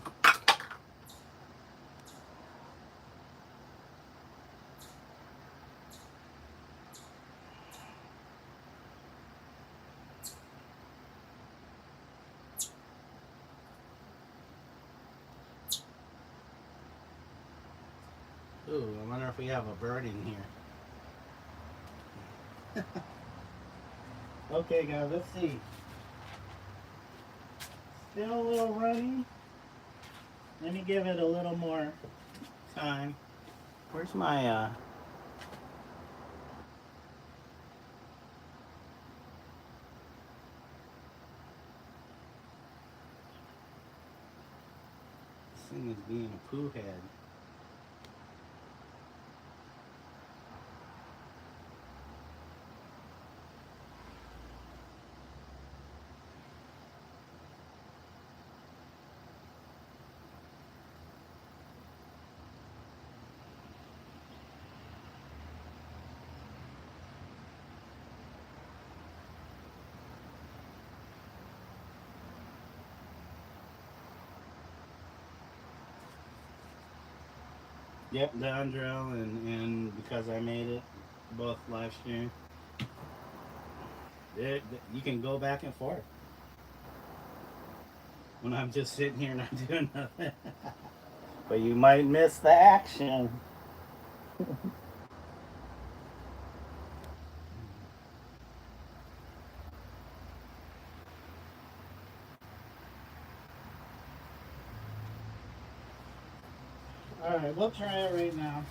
Ooh, I wonder if we have a bird in here. Okay, guys, let's see. Still a little runny. Let me give it a little more time. Where's my this thing is being a poo head. Yep, the Andrel and Because I Made It, both live stream. You can go back and forth. When I'm just sitting here not doing nothing. But you might miss the action. Alright, we'll try it right now.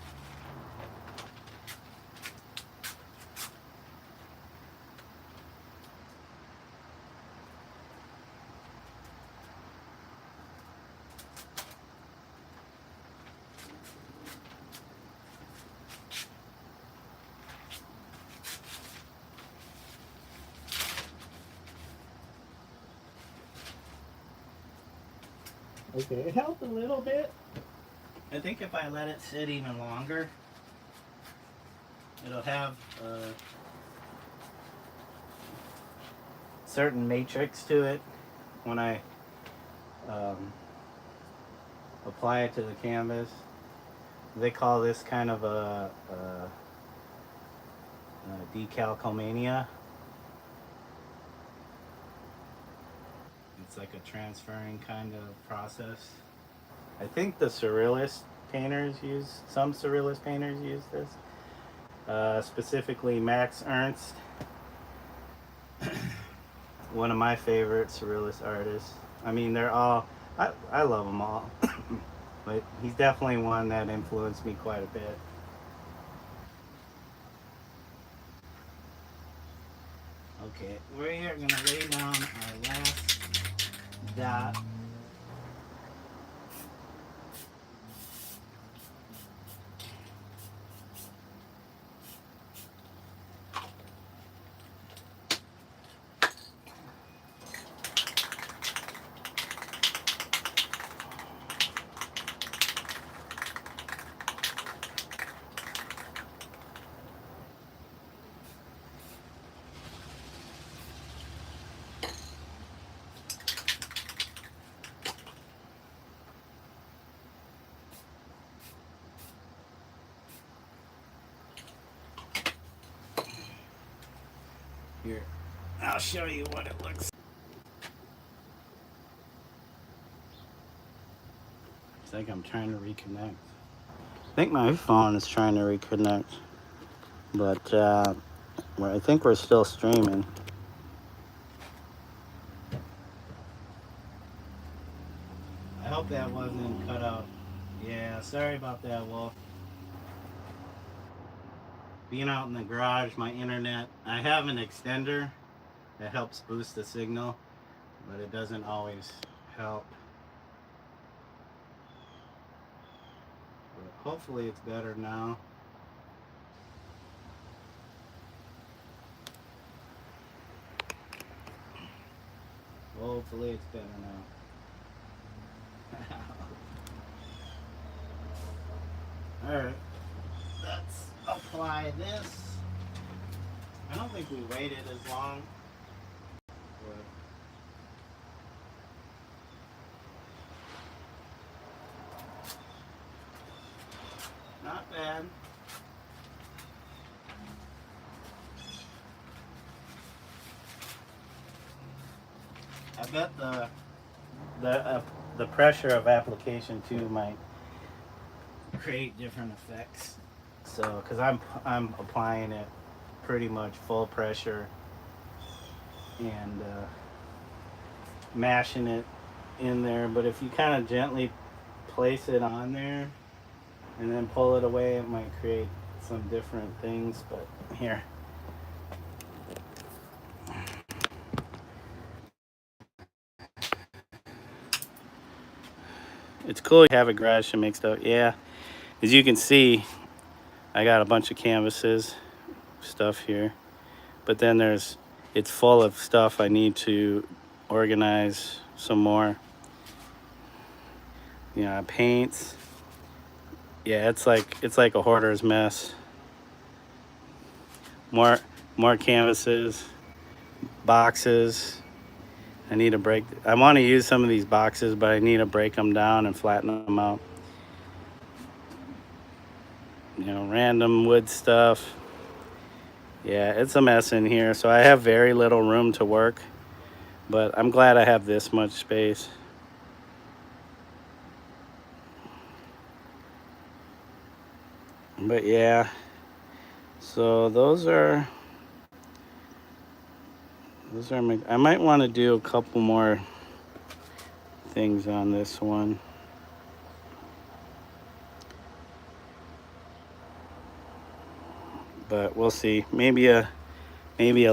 Okay, it helped a little bit. I think if I let it sit even longer, it'll have a certain matrix to it when I apply it to the canvas. They call this kind of a decalcomania. It's like a transferring kind of process. I think the surrealist painters some surrealist painters use this. Specifically Max Ernst, one of my favorite surrealist artists. I mean, they're all, I love them all, but he's definitely one that influenced me quite a bit. Okay, we're gonna lay down our last dot. I'll show you what it looks. It's like I'm trying to reconnect. I think my phone is trying to reconnect, but I think we're still streaming. I hope that wasn't cut out. Yeah, sorry about that, Wolf. Being out in the garage, my internet, I have an extender that helps boost the signal, but it doesn't always help. But hopefully it's better now. Hopefully it's better now. Alright, let's apply this. I don't think we waited as long. Not bad. I bet the pressure of application too might create different effects. So, because I'm applying it pretty much full pressure and mashing it in there. But if you kind of gently place it on there and then pull it away, it might create some different things. But here. It's cool to have a garage to mixed up. Yeah, as you can see, I got a bunch of canvases, stuff here. But then it's full of stuff I need to organize some more. You know, paints. Yeah, it's like a hoarder's mess. More canvases, boxes. I need to break. I want to use some of these boxes, but I need to break them down and flatten them out. You know, random wood stuff. Yeah, it's a mess in here, so I have very little room to work, but I'm glad I have this much space. But yeah, so those are my, I might want to do a couple more things on this one. But we'll see. Maybe a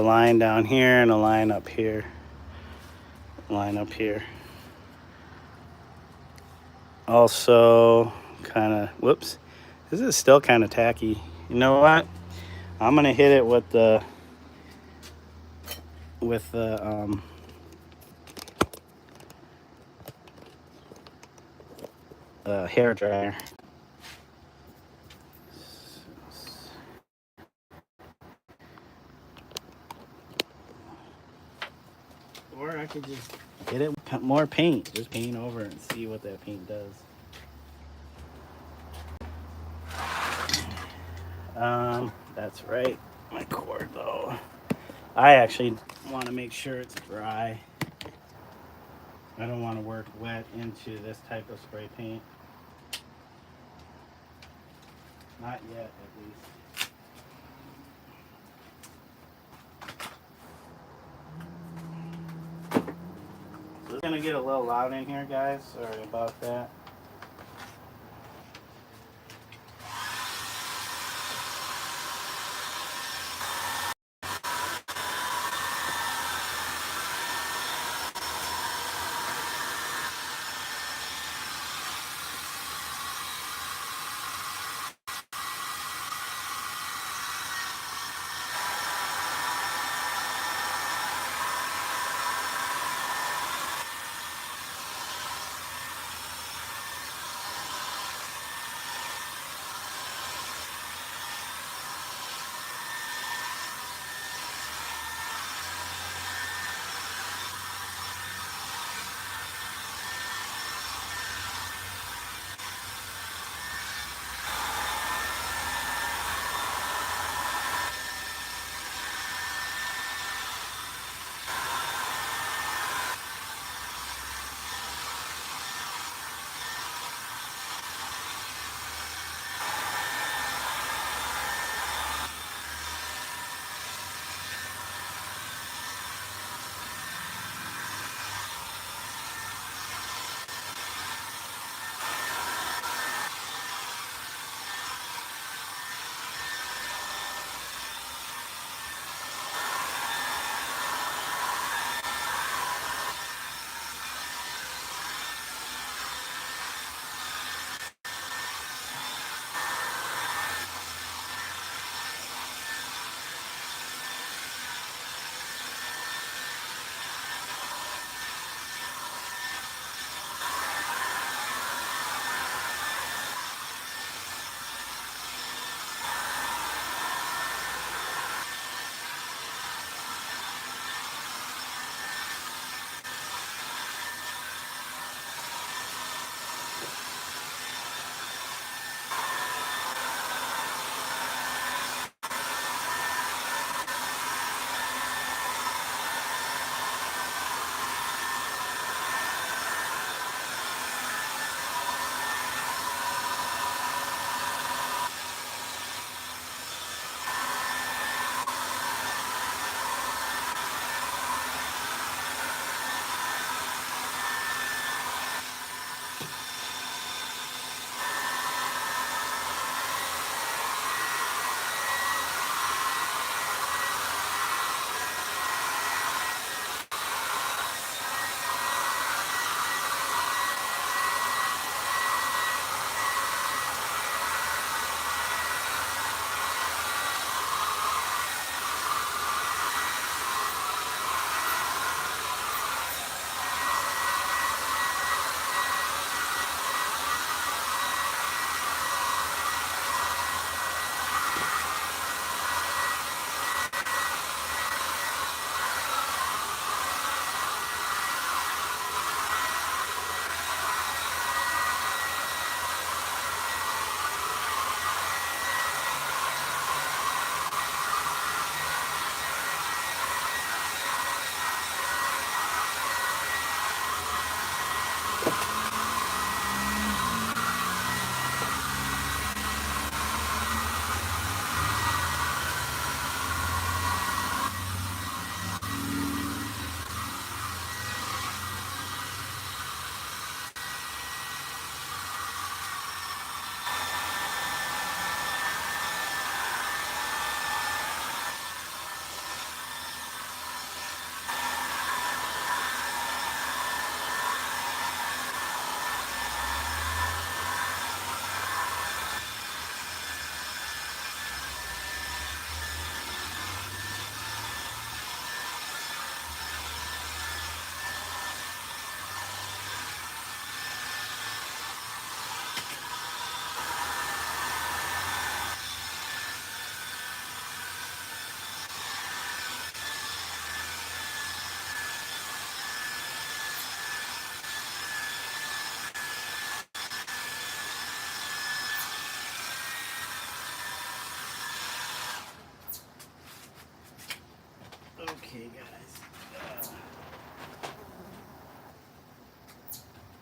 line down here and a line up here. Line up here. Also, kind of, whoops. This is still kind of tacky. You know what? I'm gonna hit it with the hair dryer. Or I could just hit it with more paint. Just paint over it and see what that paint does. That's right. My cord though. I actually want to make sure it's dry. I don't want to work wet into this type of spray paint. Not yet, at least. So it's gonna get a little loud in here, guys. Sorry about that.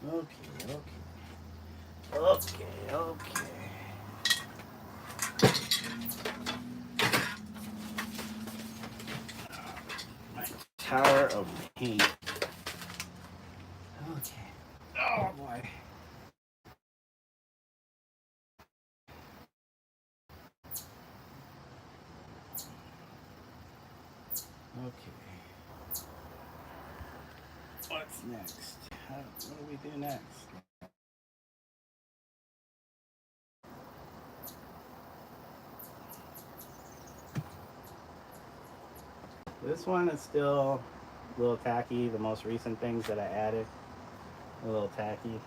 Okay, okay. Okay. My tower of paint. Okay. Oh boy. Okay. What's next? What do we do next? This one is still a little tacky. The most recent things that I added, a little tacky.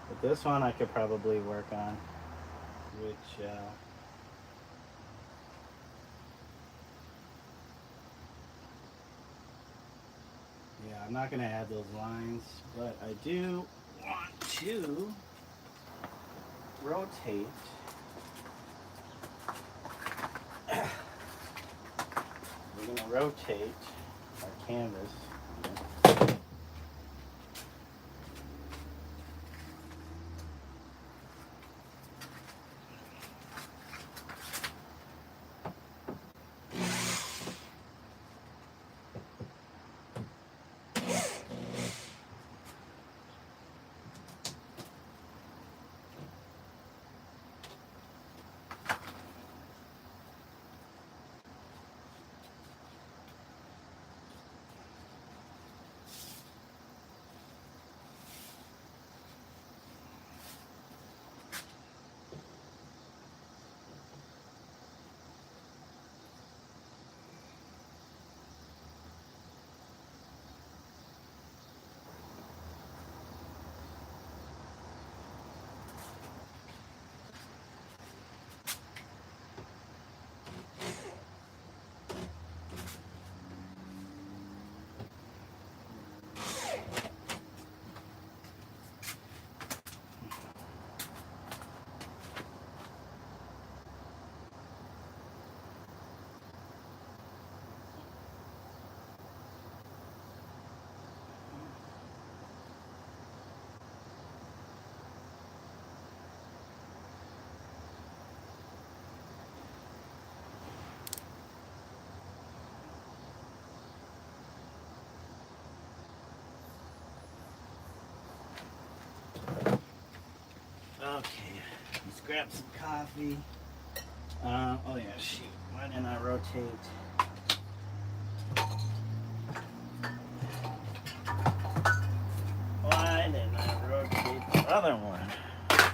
But this one I could probably work on, which yeah, I'm not gonna add those lines, but I do want to rotate. We're gonna rotate our canvas. Okay, let's grab some coffee. Oh yeah, shoot. Why didn't I rotate? Why didn't I rotate the other one? Okay.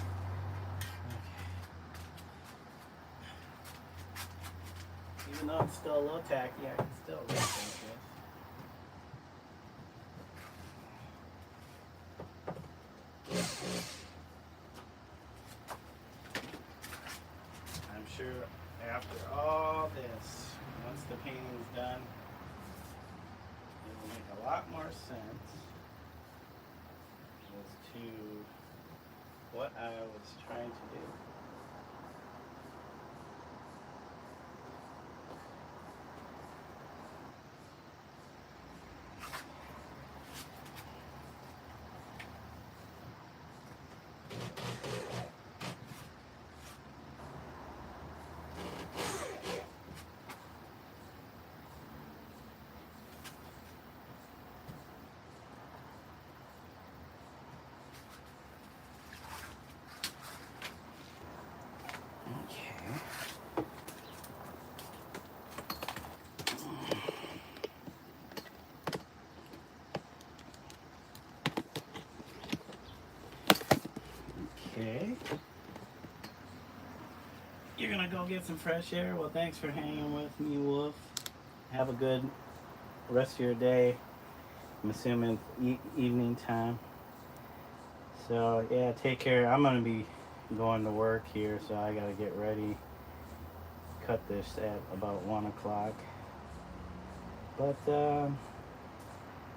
Even though it's still a little tacky, I can still rotate this. I'm sure after all this, once the painting's done, it will make a lot more sense as to what I was trying to do. Okay. You're gonna go get some fresh air? Well, thanks for hanging with me, Wolf. Have a good rest of your day. I'm assuming evening time. So, yeah, take care. I'm gonna be going to work here, so I gotta get ready. Cut this at about 1 o'clock. But,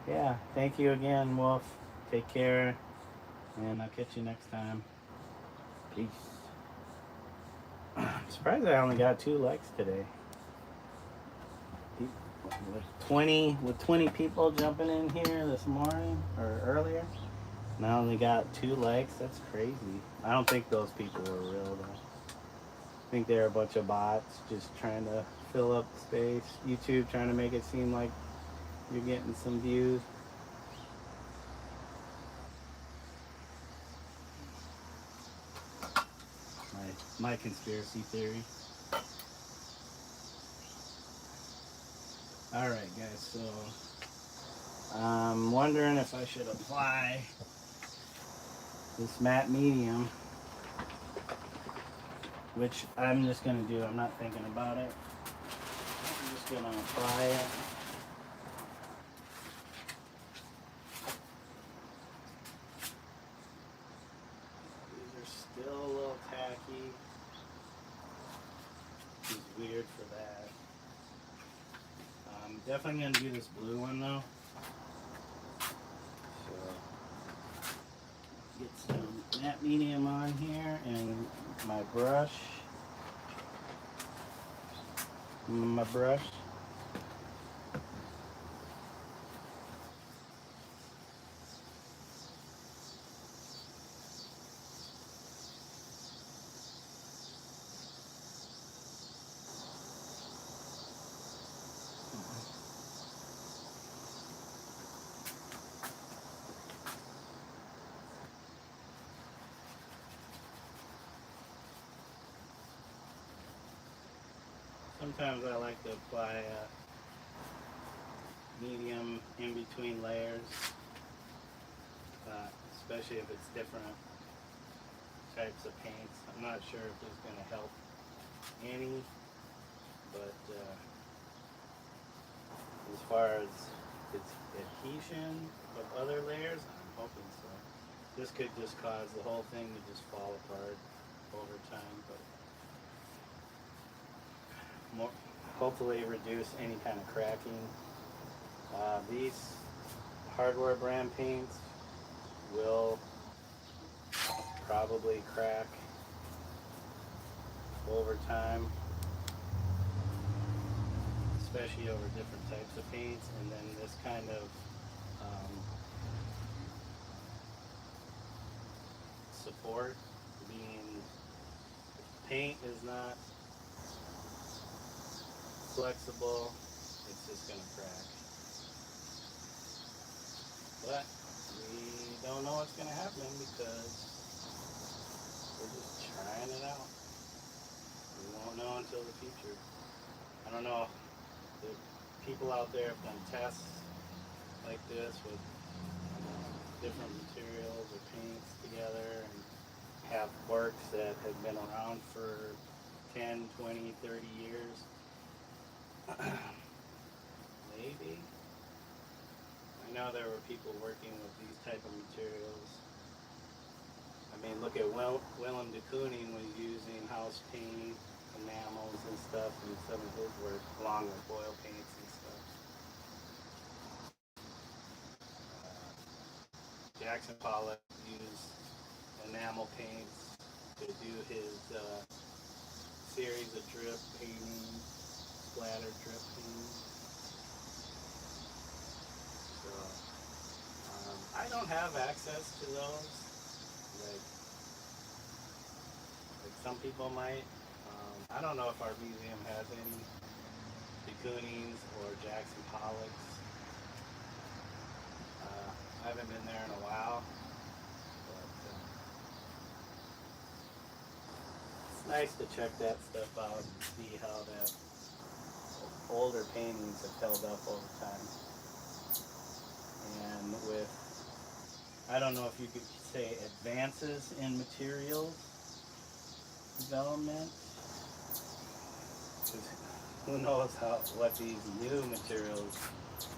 yeah, thank you again, Wolf. Take care, and I'll catch you next time. Peace. I'm surprised I only got 2 likes today. with 20 people jumping in here this morning or earlier. Now only got 2 likes. That's crazy. I don't think those people were real though. I think they're a bunch of bots just trying to fill up the space. YouTube trying to make it seem like you're getting some views. My conspiracy theory. Alright guys, so I'm wondering if I should apply this matte medium, which I'm just going to do. I'm not thinking about it. I'm just going to apply it. These are still a little tacky. It's weird for that. I'm definitely going to do this blue one though. So, get some matte medium on here and my brush. Sometimes I like to apply medium in between layers, especially if it's different types of paints. I'm not sure if it's going to help any, but as far as its adhesion of other layers, I'm hoping so. This could just cause the whole thing to just fall apart over time, but hopefully reduce any kind of cracking. These hardware brand paints will probably crack over time, especially over different types of paints. And then this kind of support, being paint is not flexible, it's just going to crack. But we don't know what's going to happen because we're just trying it out. We won't know until the future. I don't know if people out there have done tests like this with different materials or paints together and have works that have been around for 10, 20, 30 years. Maybe. I know there were people working with these type of materials. I mean, look at Willem de Kooning was using house paint, enamels and stuff in some of his work, along with oil paints and stuff. Jackson Pollock used enamel paints to do his series of drip paintings, splatter drip painting. So I don't have access to those like some people might. I don't know if our museum has any de Koonings or Jackson Pollocks. I haven't been there in a while, but it's nice to check that stuff out and see how that older paintings have held up over time. And with, I don't know if you could say advances in materials development, because who knows what these new materials,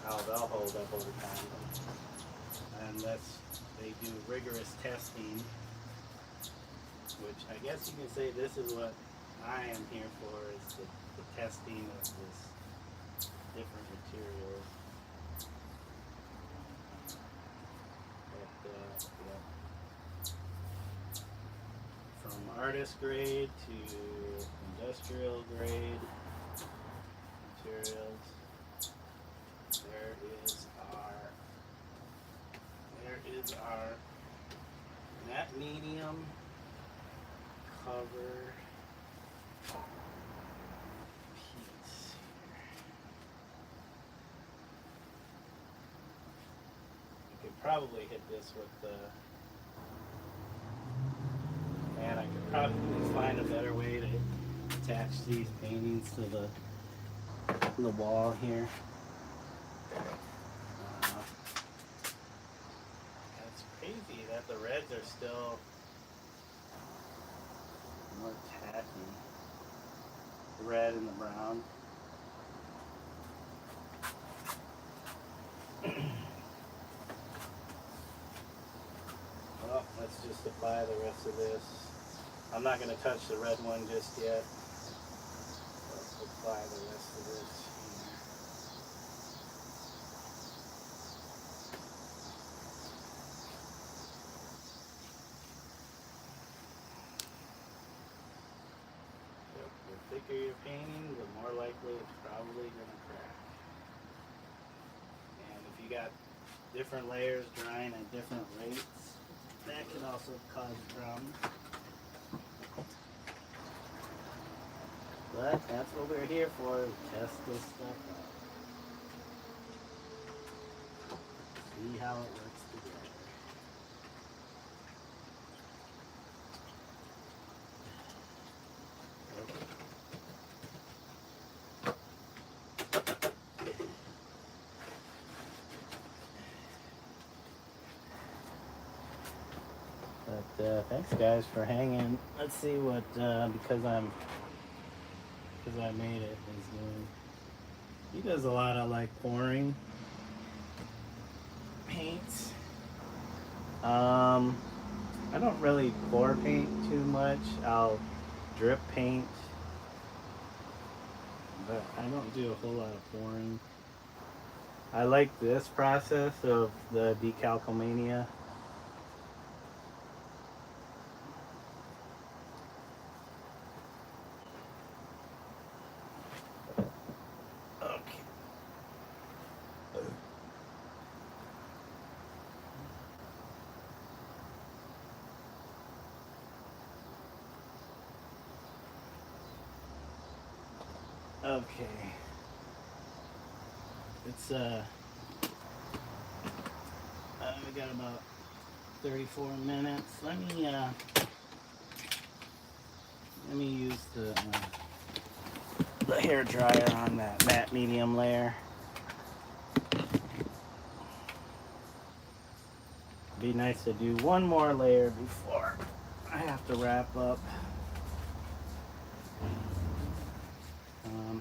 how they'll hold up over time, unless they do rigorous testing, which I guess you can say this is what I am here for, is the testing of this different materials. But, yeah. From artist grade to industrial grade materials. medium cover piece here. You could probably hit this with the, and I could probably find a better way to attach these paintings to the wall here. That's crazy that the reds are still more tacky. The red and the brown. Well, let's just apply the rest of this. I'm not going to touch the red one just yet. Let's apply the rest of this here. The thicker your painting, the more likely it's probably going to crack. And if you got different layers drying at different rates, that can also cause problems. But that's what we're here for, test this stuff out. See how it works together. But thanks guys for hanging. Let's see what because I made it is doing. He does a lot of like pouring paints. I don't really pour paint too much. I'll drip paint, but I don't do a whole lot of pouring. I like this process of the decalcomania. Okay. It's we got about 34 minutes. Let me use the hair dryer on that matte medium layer. Be nice to do one more layer before I have to wrap up.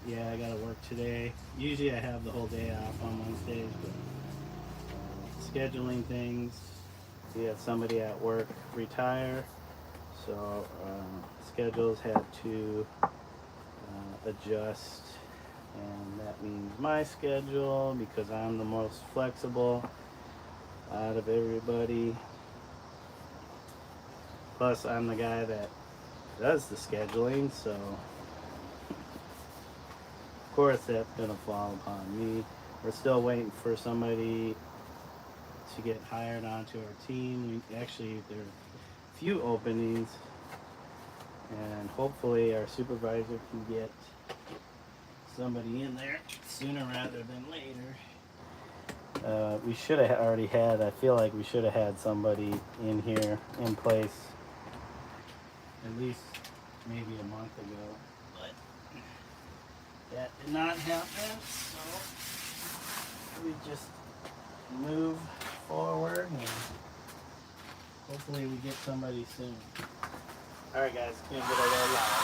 Yeah, I gotta work today. Usually I have the whole day off on Wednesdays, but scheduling things. We had somebody at work retire, so schedules had to adjust, and that means my schedule, because I'm the most flexible out of everybody. Plus, I'm the guy that does the scheduling, so of course that's gonna fall upon me. We're still waiting for somebody to get hired onto our team. Actually, there are a few openings, and hopefully our supervisor can get somebody in there sooner rather than later. We should have already had, I feel like we should have had somebody in here in place at least maybe a month ago, but that did not happen, so we just move forward and hopefully we get somebody soon. Alright guys, it's gonna get a little loud.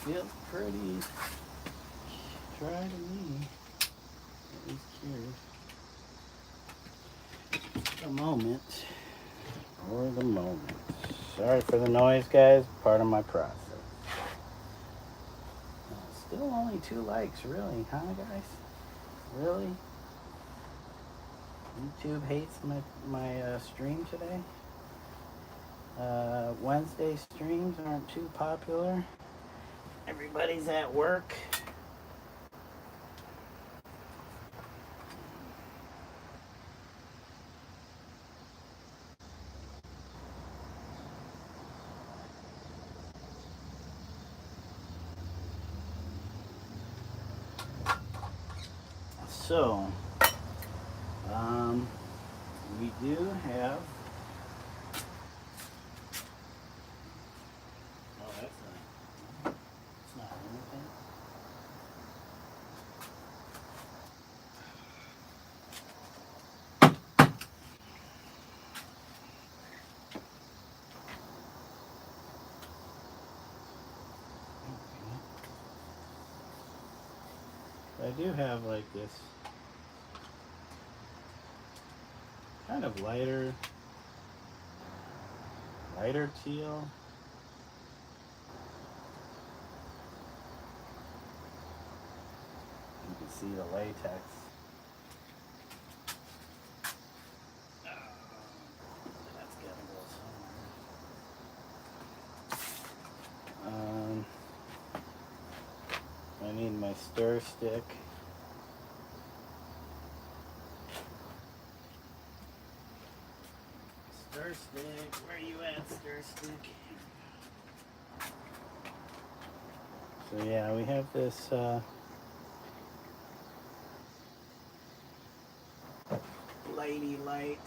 feels pretty dry to me. At least cured. The moment. For the moment. Sorry for the noise, guys. Part of my process. Still only 2 likes, really, huh, guys? Really? YouTube hates my stream today. Wednesday streams aren't too popular. Everybody's at work. So, we do have. Oh, it's not anything. I do have like this kind of lighter teal. You can see the latex. That's gotta go somewhere. I need my stir stick. Stir stick, where you at, stir stick? So yeah, we have this lighty light.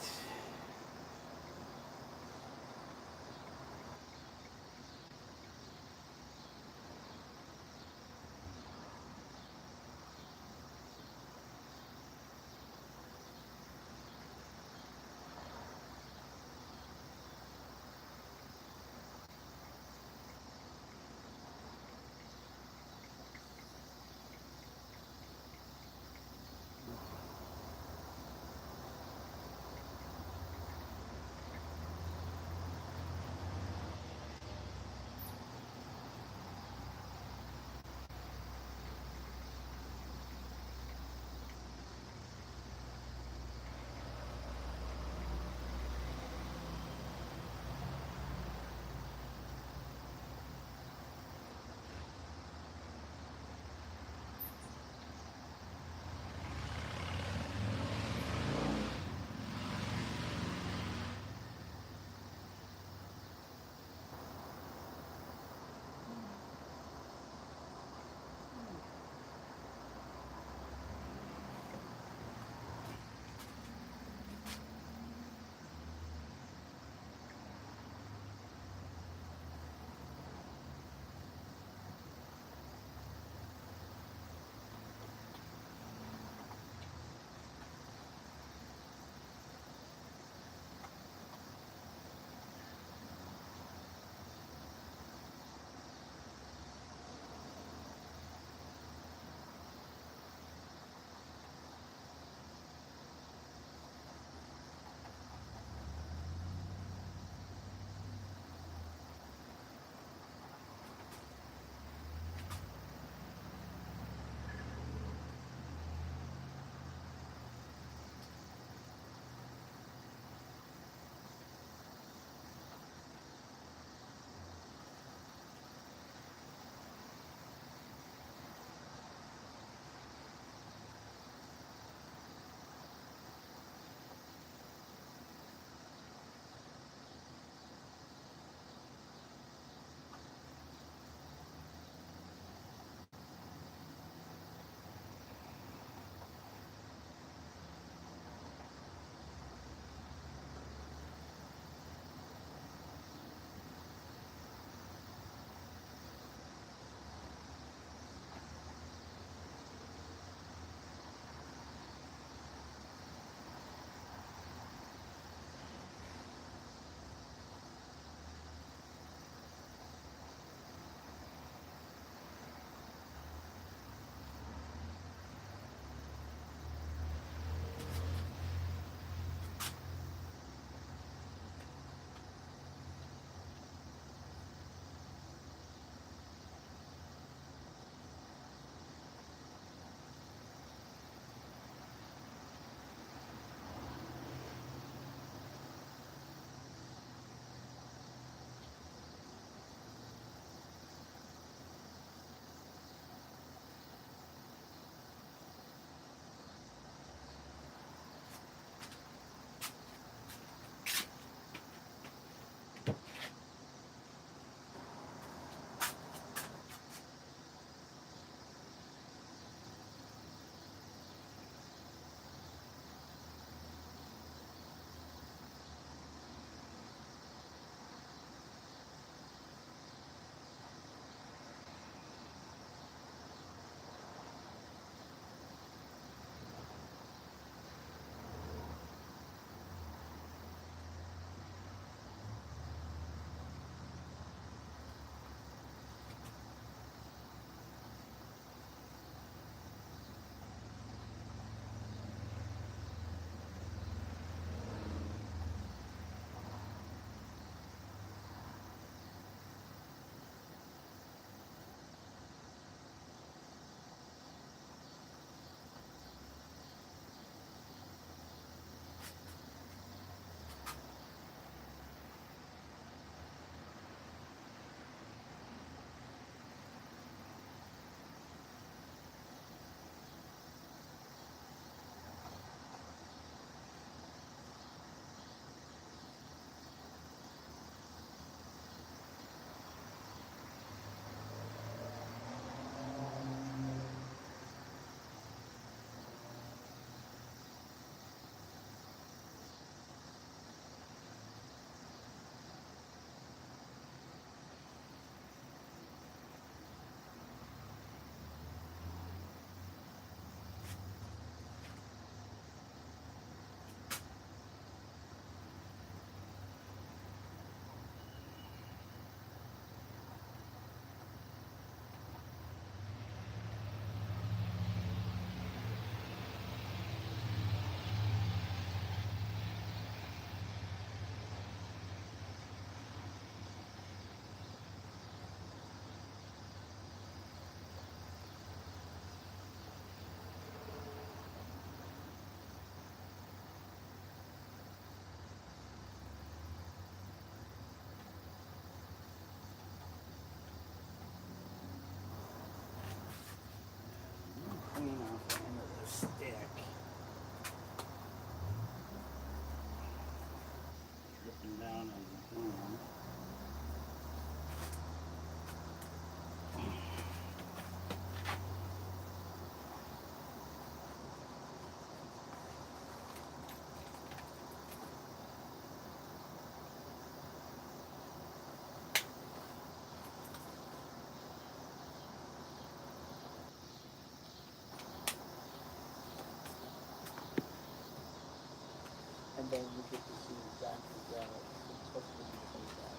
then you get to see exactly what it's supposed to be paid at.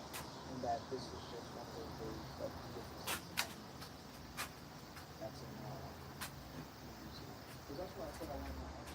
And that this is just one of those days that you get to see something that's in the museum. Because that's what I said I wanted my art.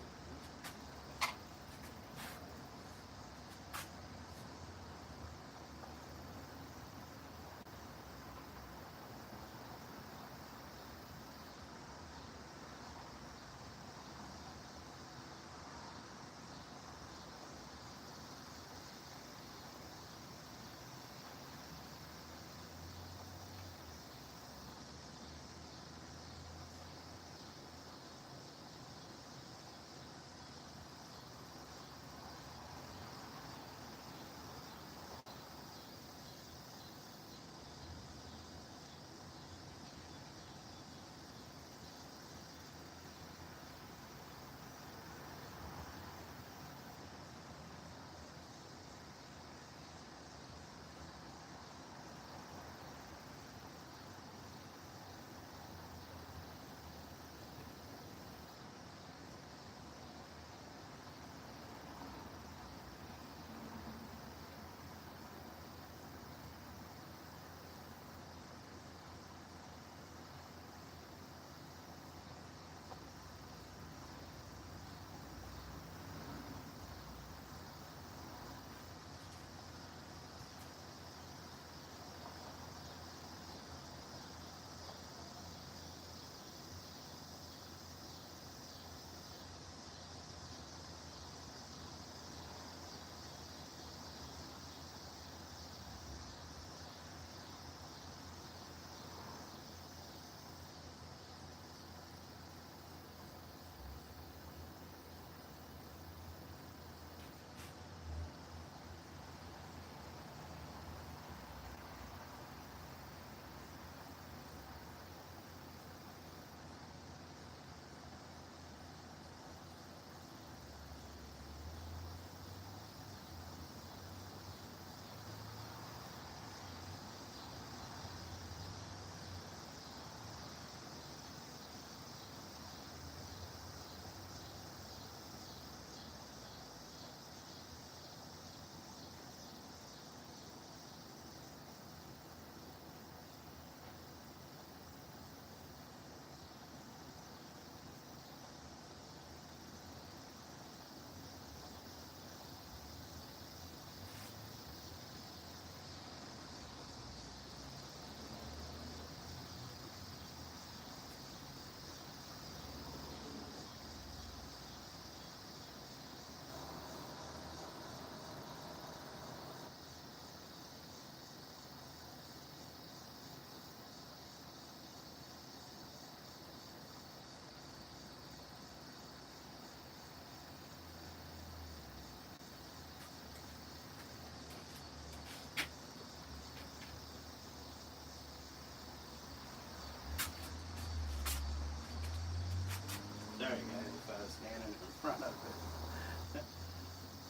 Sorry guys if I was standing in front of it.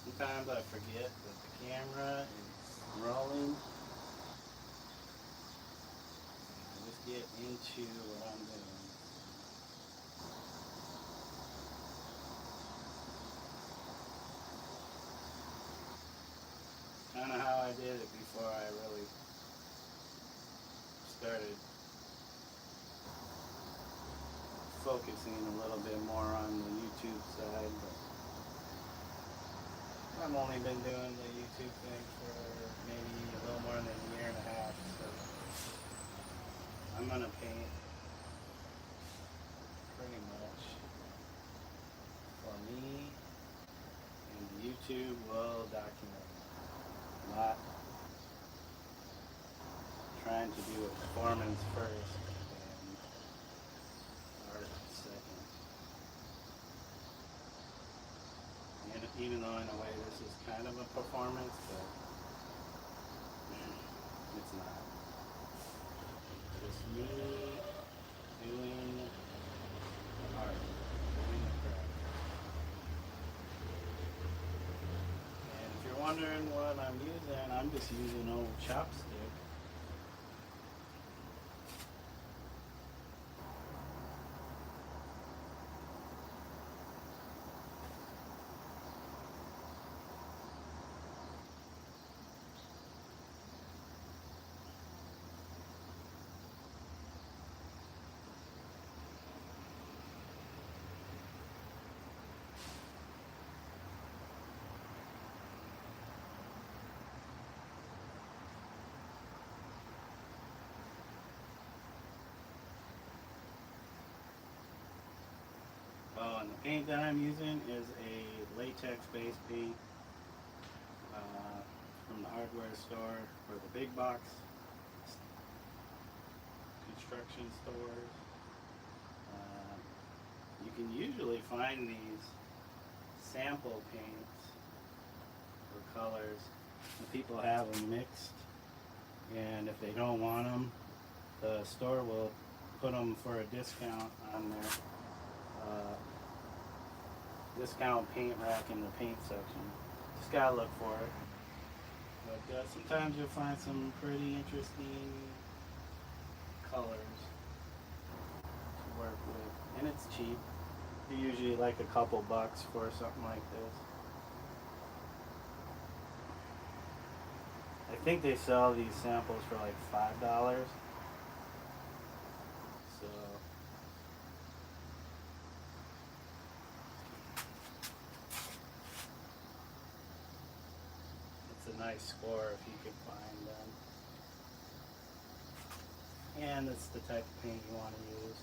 Sometimes I forget that the camera is rolling. I just get into what I'm doing. Kind of how I did it before I really started focusing a little bit more on the YouTube side, but I've only been doing the YouTube thing for maybe a little more than a year and a half, so I'm gonna paint pretty much for me, and YouTube will document it. Not trying to do a performance first and art second. And even though in a way this is kind of a performance, but it's not. It's just me doing the art, doing the craft. And if you're wondering what I'm using, I'm just using an old chopstick. The paint that I'm using is a latex-based paint from the hardware store or the big box construction stores. You can usually find these sample paints for colors, and people have them mixed, and if they don't want them, the store will put them for a discount on their discount paint rack in the paint section. Just gotta look for it. But sometimes you'll find some pretty interesting colors to work with, and it's cheap. They're usually like a couple bucks for something like this. I think they sell these samples for like $5. So it's a nice score if you can find them. And it's the type of paint you want to use.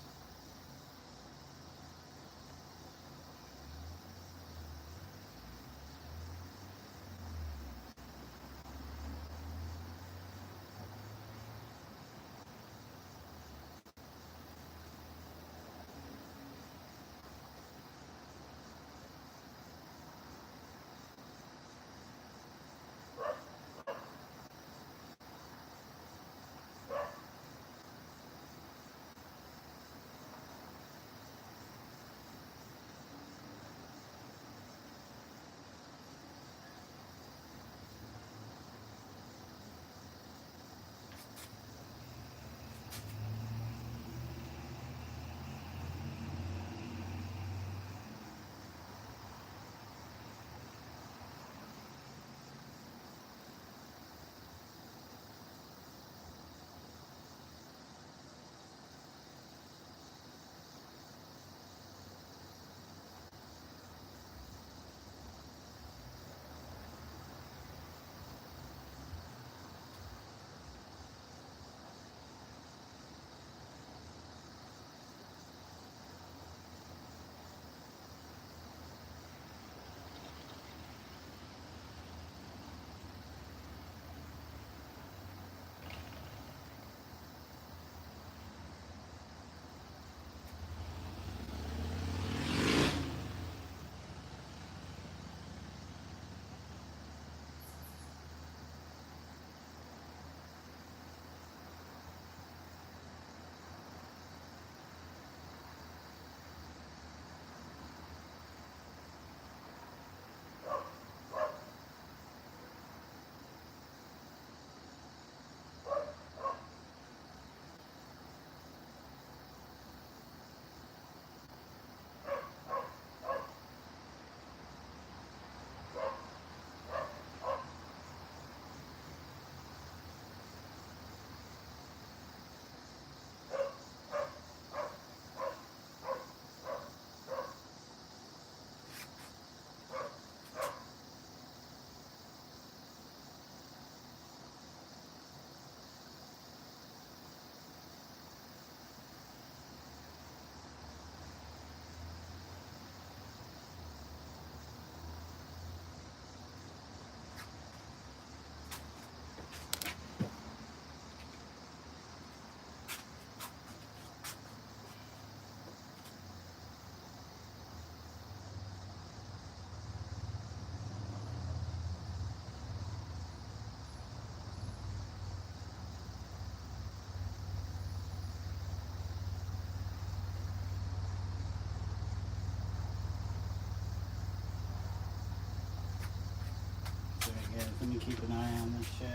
Let me keep an eye on this shit.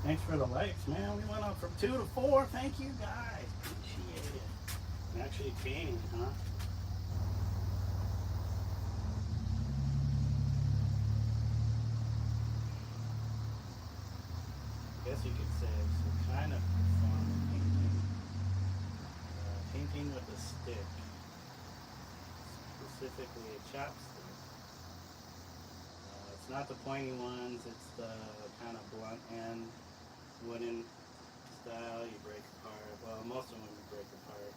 Thanks for the likes, man. We went up from 2 to 4. Thank you guys. Appreciate it. I'm actually painting, huh? I guess you could say it's a kind of form of painting. Painting with a stick. Specifically a chopstick. It's not the pointy ones, it's the kind of blunt end, wooden style you break apart. Well, most of them you break apart.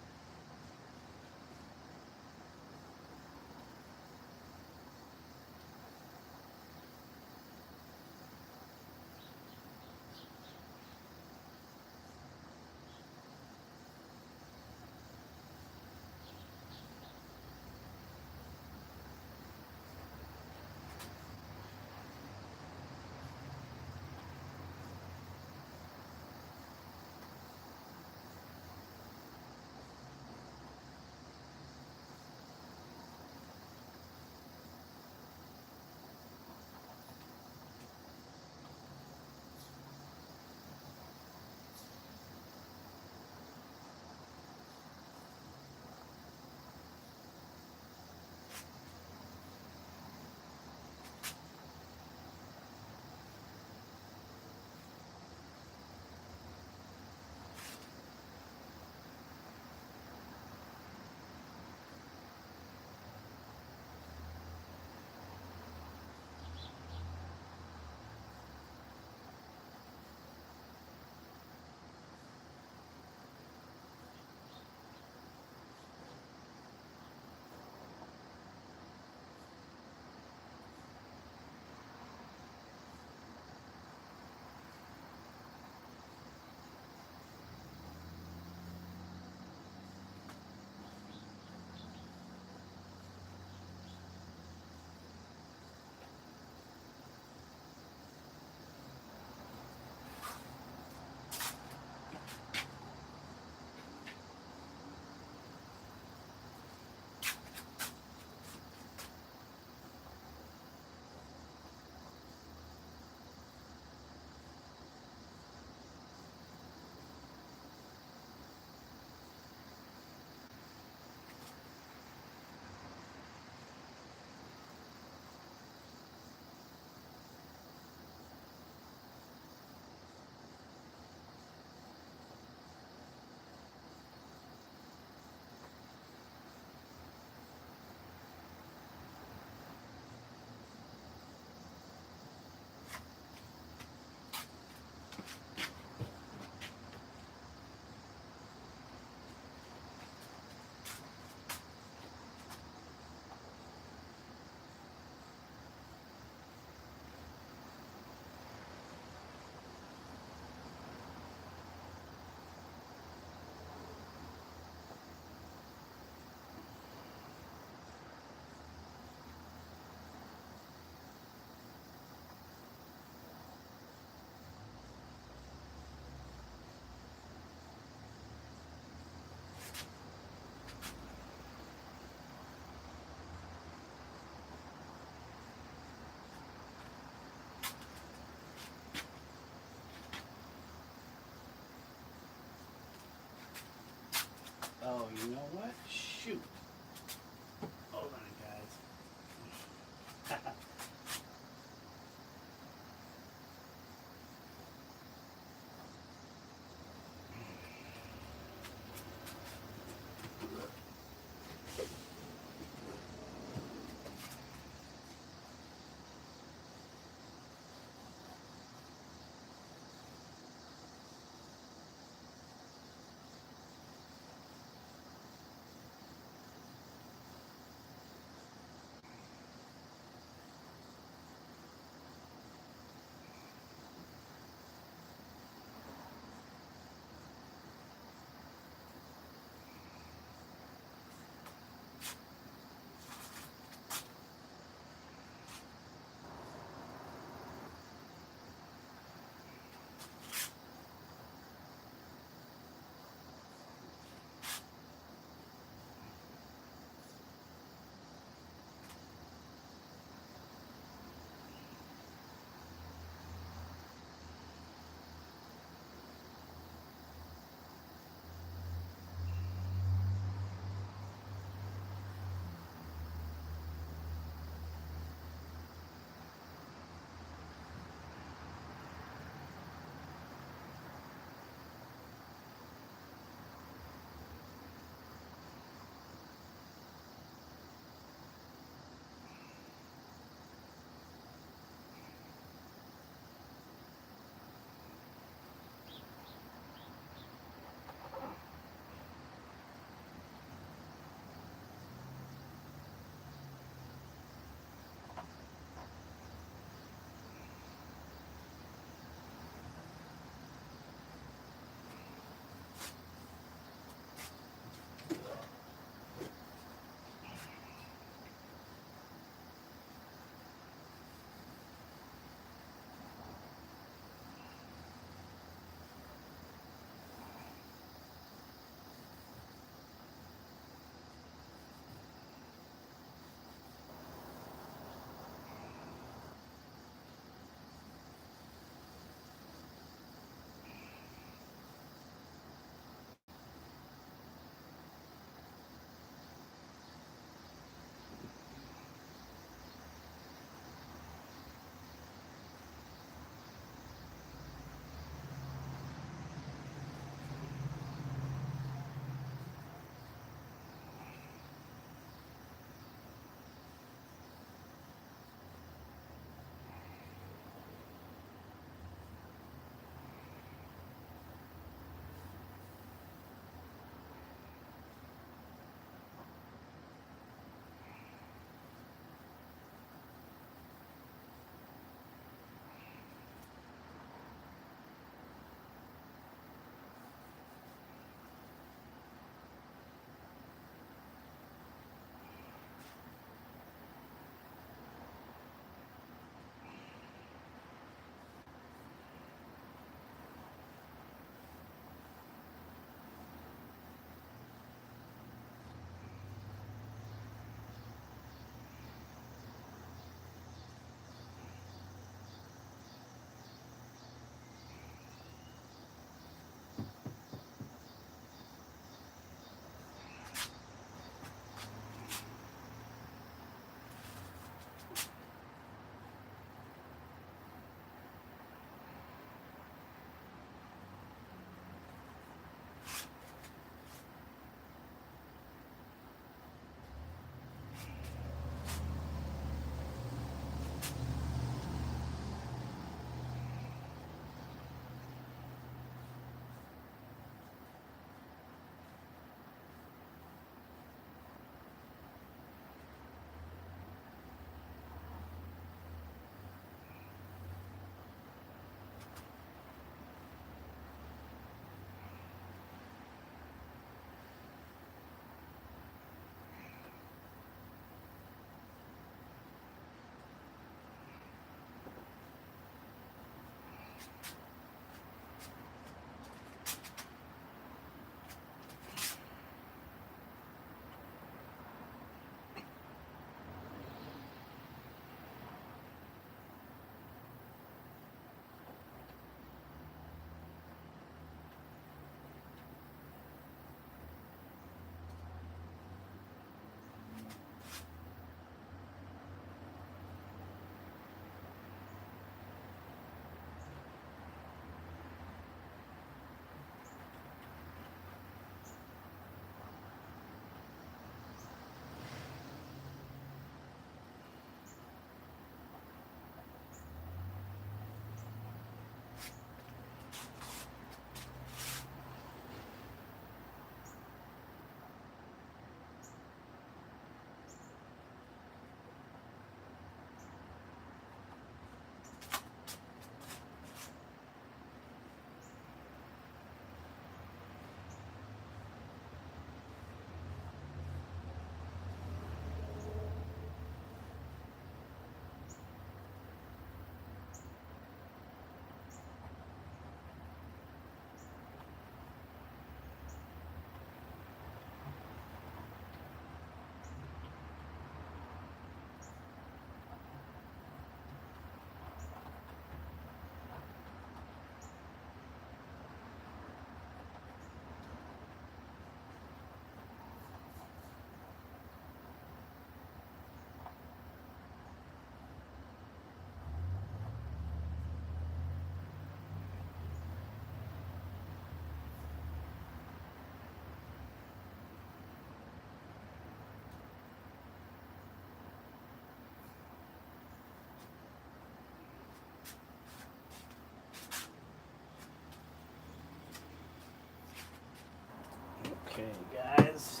Okay, guys,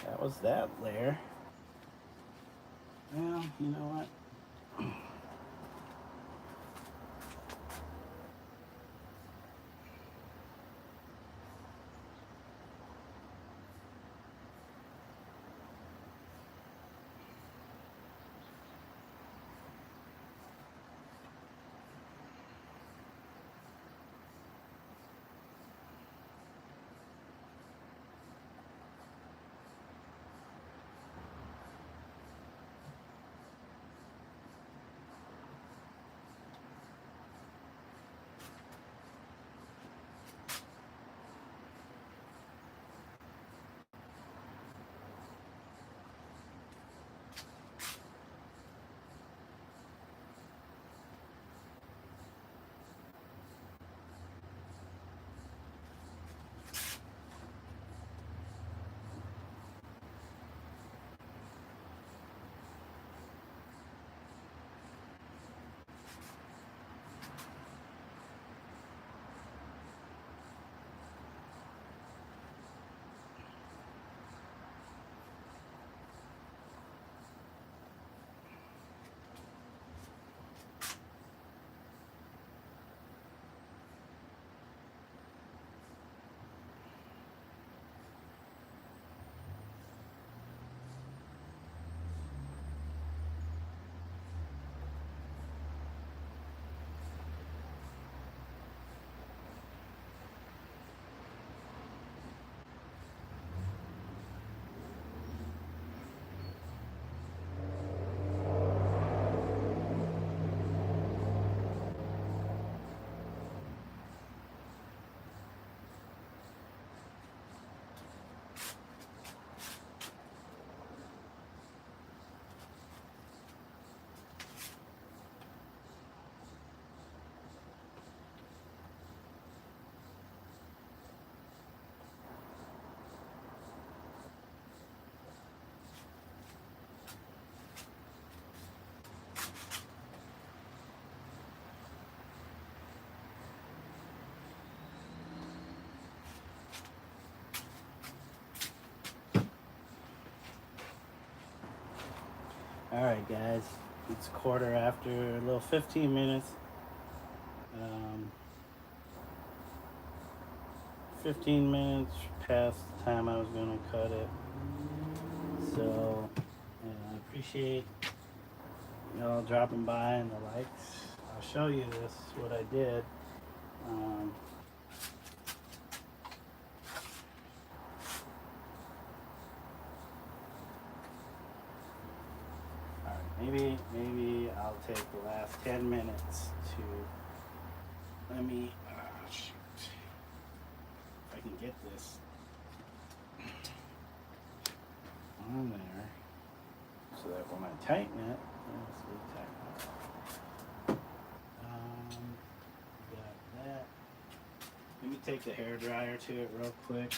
that was that layer. Well, you know what? Alright guys, it's 1/4 after, a little 15 minutes. 15 minutes past the time I was going to cut it. So, I appreciate y'all dropping by and the likes. I'll show you this, what I did. Maybe I'll take the last 10 minutes to let me shoot, if I can get this on there so that when I tighten it, let's see, tighten it. Got that. Let me take the hair dryer to it real quick,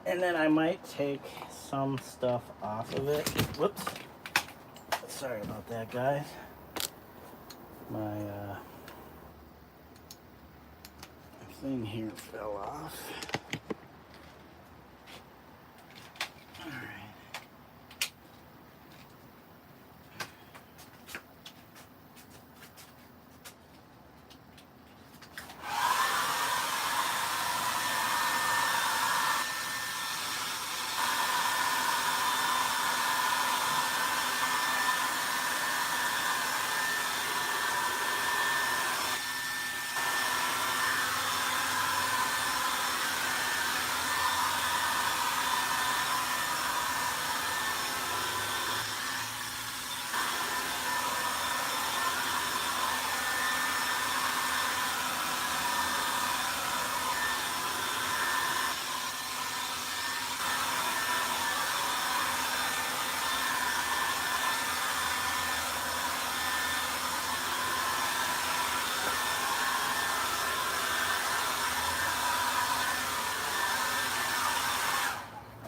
and then I might take some stuff off of it. Whoops. Sorry about that, guys. My thing here fell off. All right.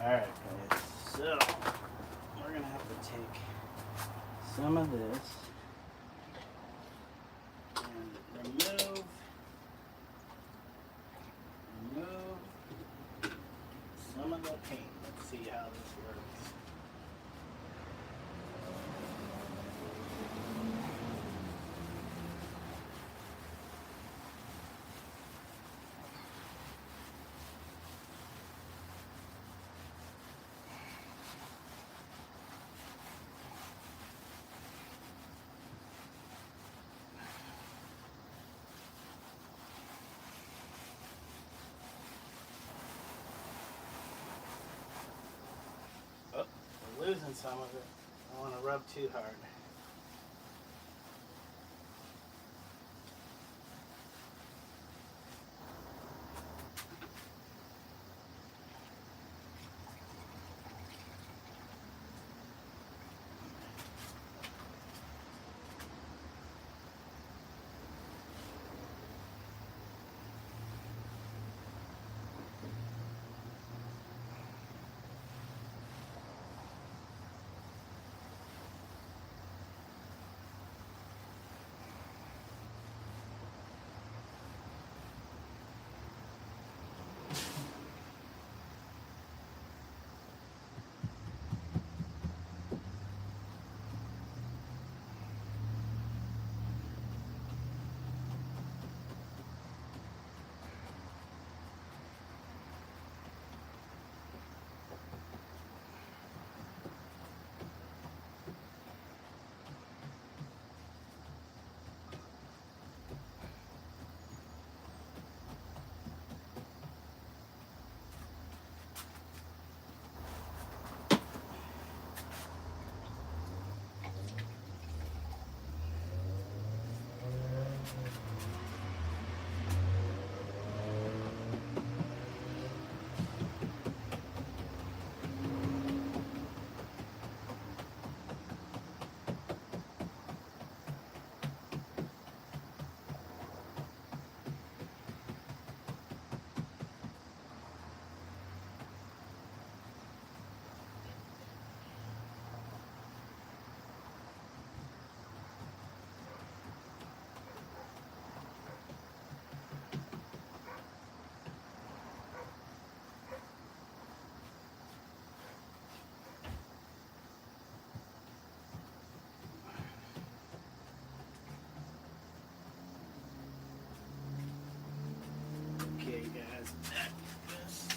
Alright guys, so we're gonna have to take some of this and remove losing some of it. I don't want to rub too hard. Okay, guys. Back with this.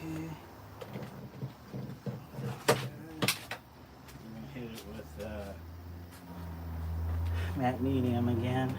Okay. I'm gonna hit it with matte medium again.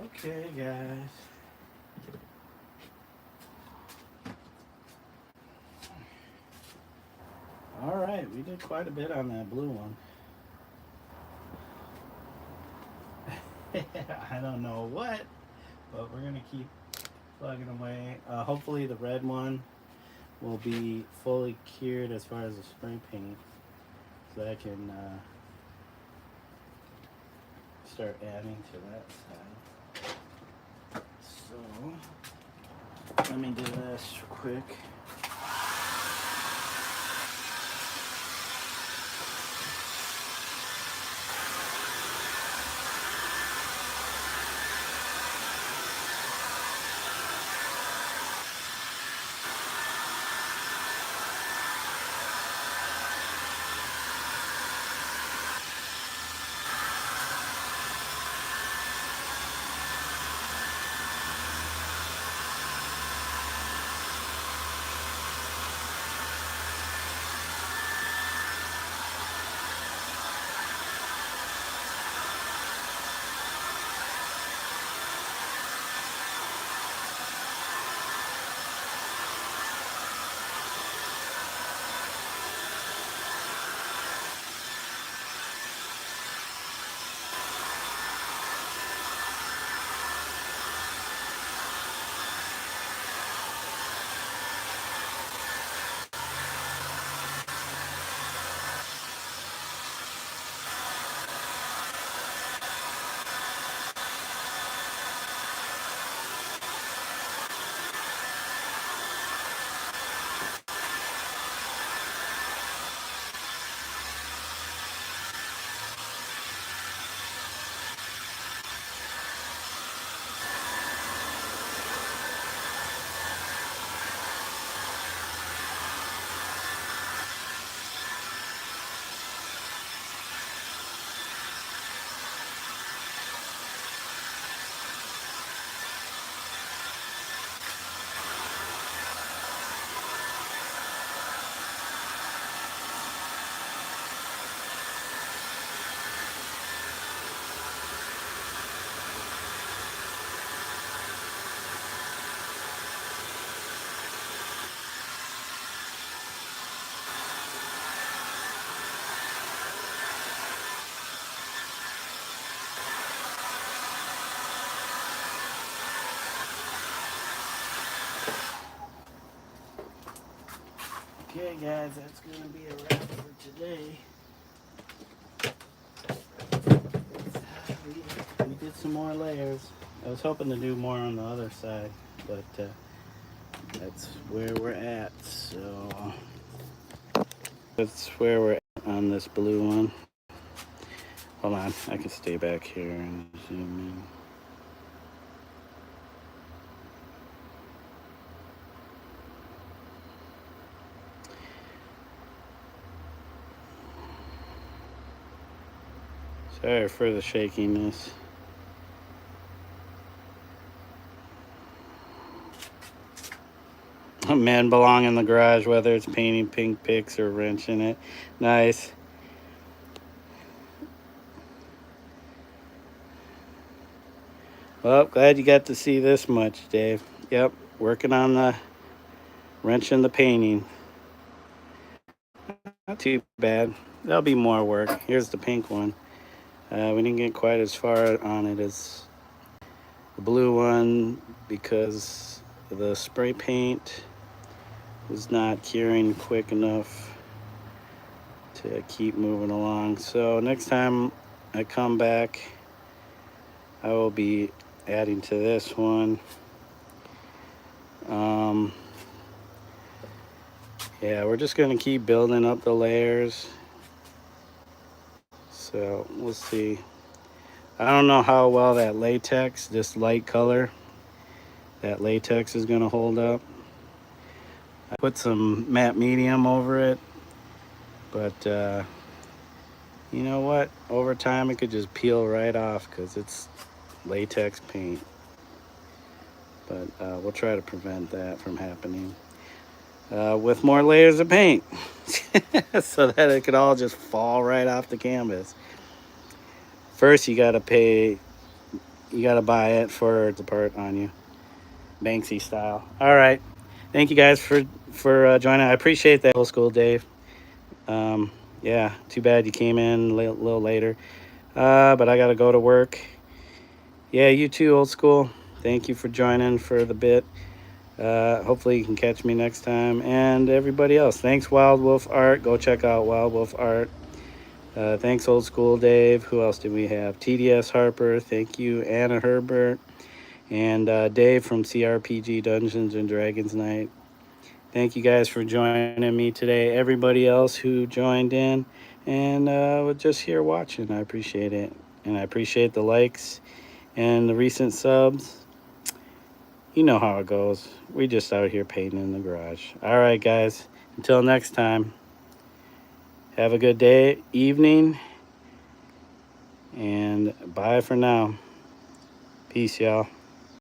Okay, guys. All right, we did quite a bit on that blue one. I don't know what, but we're gonna keep plugging away. Hopefully the red one will be fully cured as far as the spray paint, so I can start adding to that side. So let me do this quick. Okay, guys, that's going to be a wrap for today. We did some more layers. I was hoping to do more on the other side, but that's where we're at. So that's where we're at on this blue one. Hold on, I can stay back here and zoom in. Sorry for the shakiness. Men belong in the garage, whether it's painting pink picks or wrenching it. Nice. Well, glad you got to see this much, Dave. Yep, working on the wrenching the painting. Not too bad. There'll be more work. Here's the pink one. We didn't get quite as far on it as the blue one because the spray paint was not curing quick enough to keep moving along. So next time I come back, I will be adding to this one. Yeah, we're just gonna keep building up the layers. So we'll see. I don't know how well that latex, this light color, that latex is gonna hold up. I put some matte medium over it, but you know what? Over time it could just peel right off because it's latex paint. But we'll try to prevent that from happening with more layers of paint so that it could all just fall right off the canvas. First, you got to pay You gotta buy it for the part on you, Banksy style. All right, thank you guys for joining. I appreciate that, old school Dave. Um, yeah, too bad you came in a little later, but I gotta go to work. Yeah, you too, old school. Thank you for joining for the bit. Hopefully you can catch me next time. And everybody else, thanks Wild Wolf Art. Go check out Wild Wolf Art. Thanks Old School Dave. Who else did we have? TDS Harper. Thank you Anna Herbert. And Dave from CRPG Dungeons and Dragons Night. Thank you guys for joining me today. Everybody else who joined in and was just here watching. I appreciate it. And I appreciate the likes and the recent subs. You know how it goes. We just out here painting in the garage. All right, guys. Until next time. Have a good day, evening, and bye for now. Peace, y'all.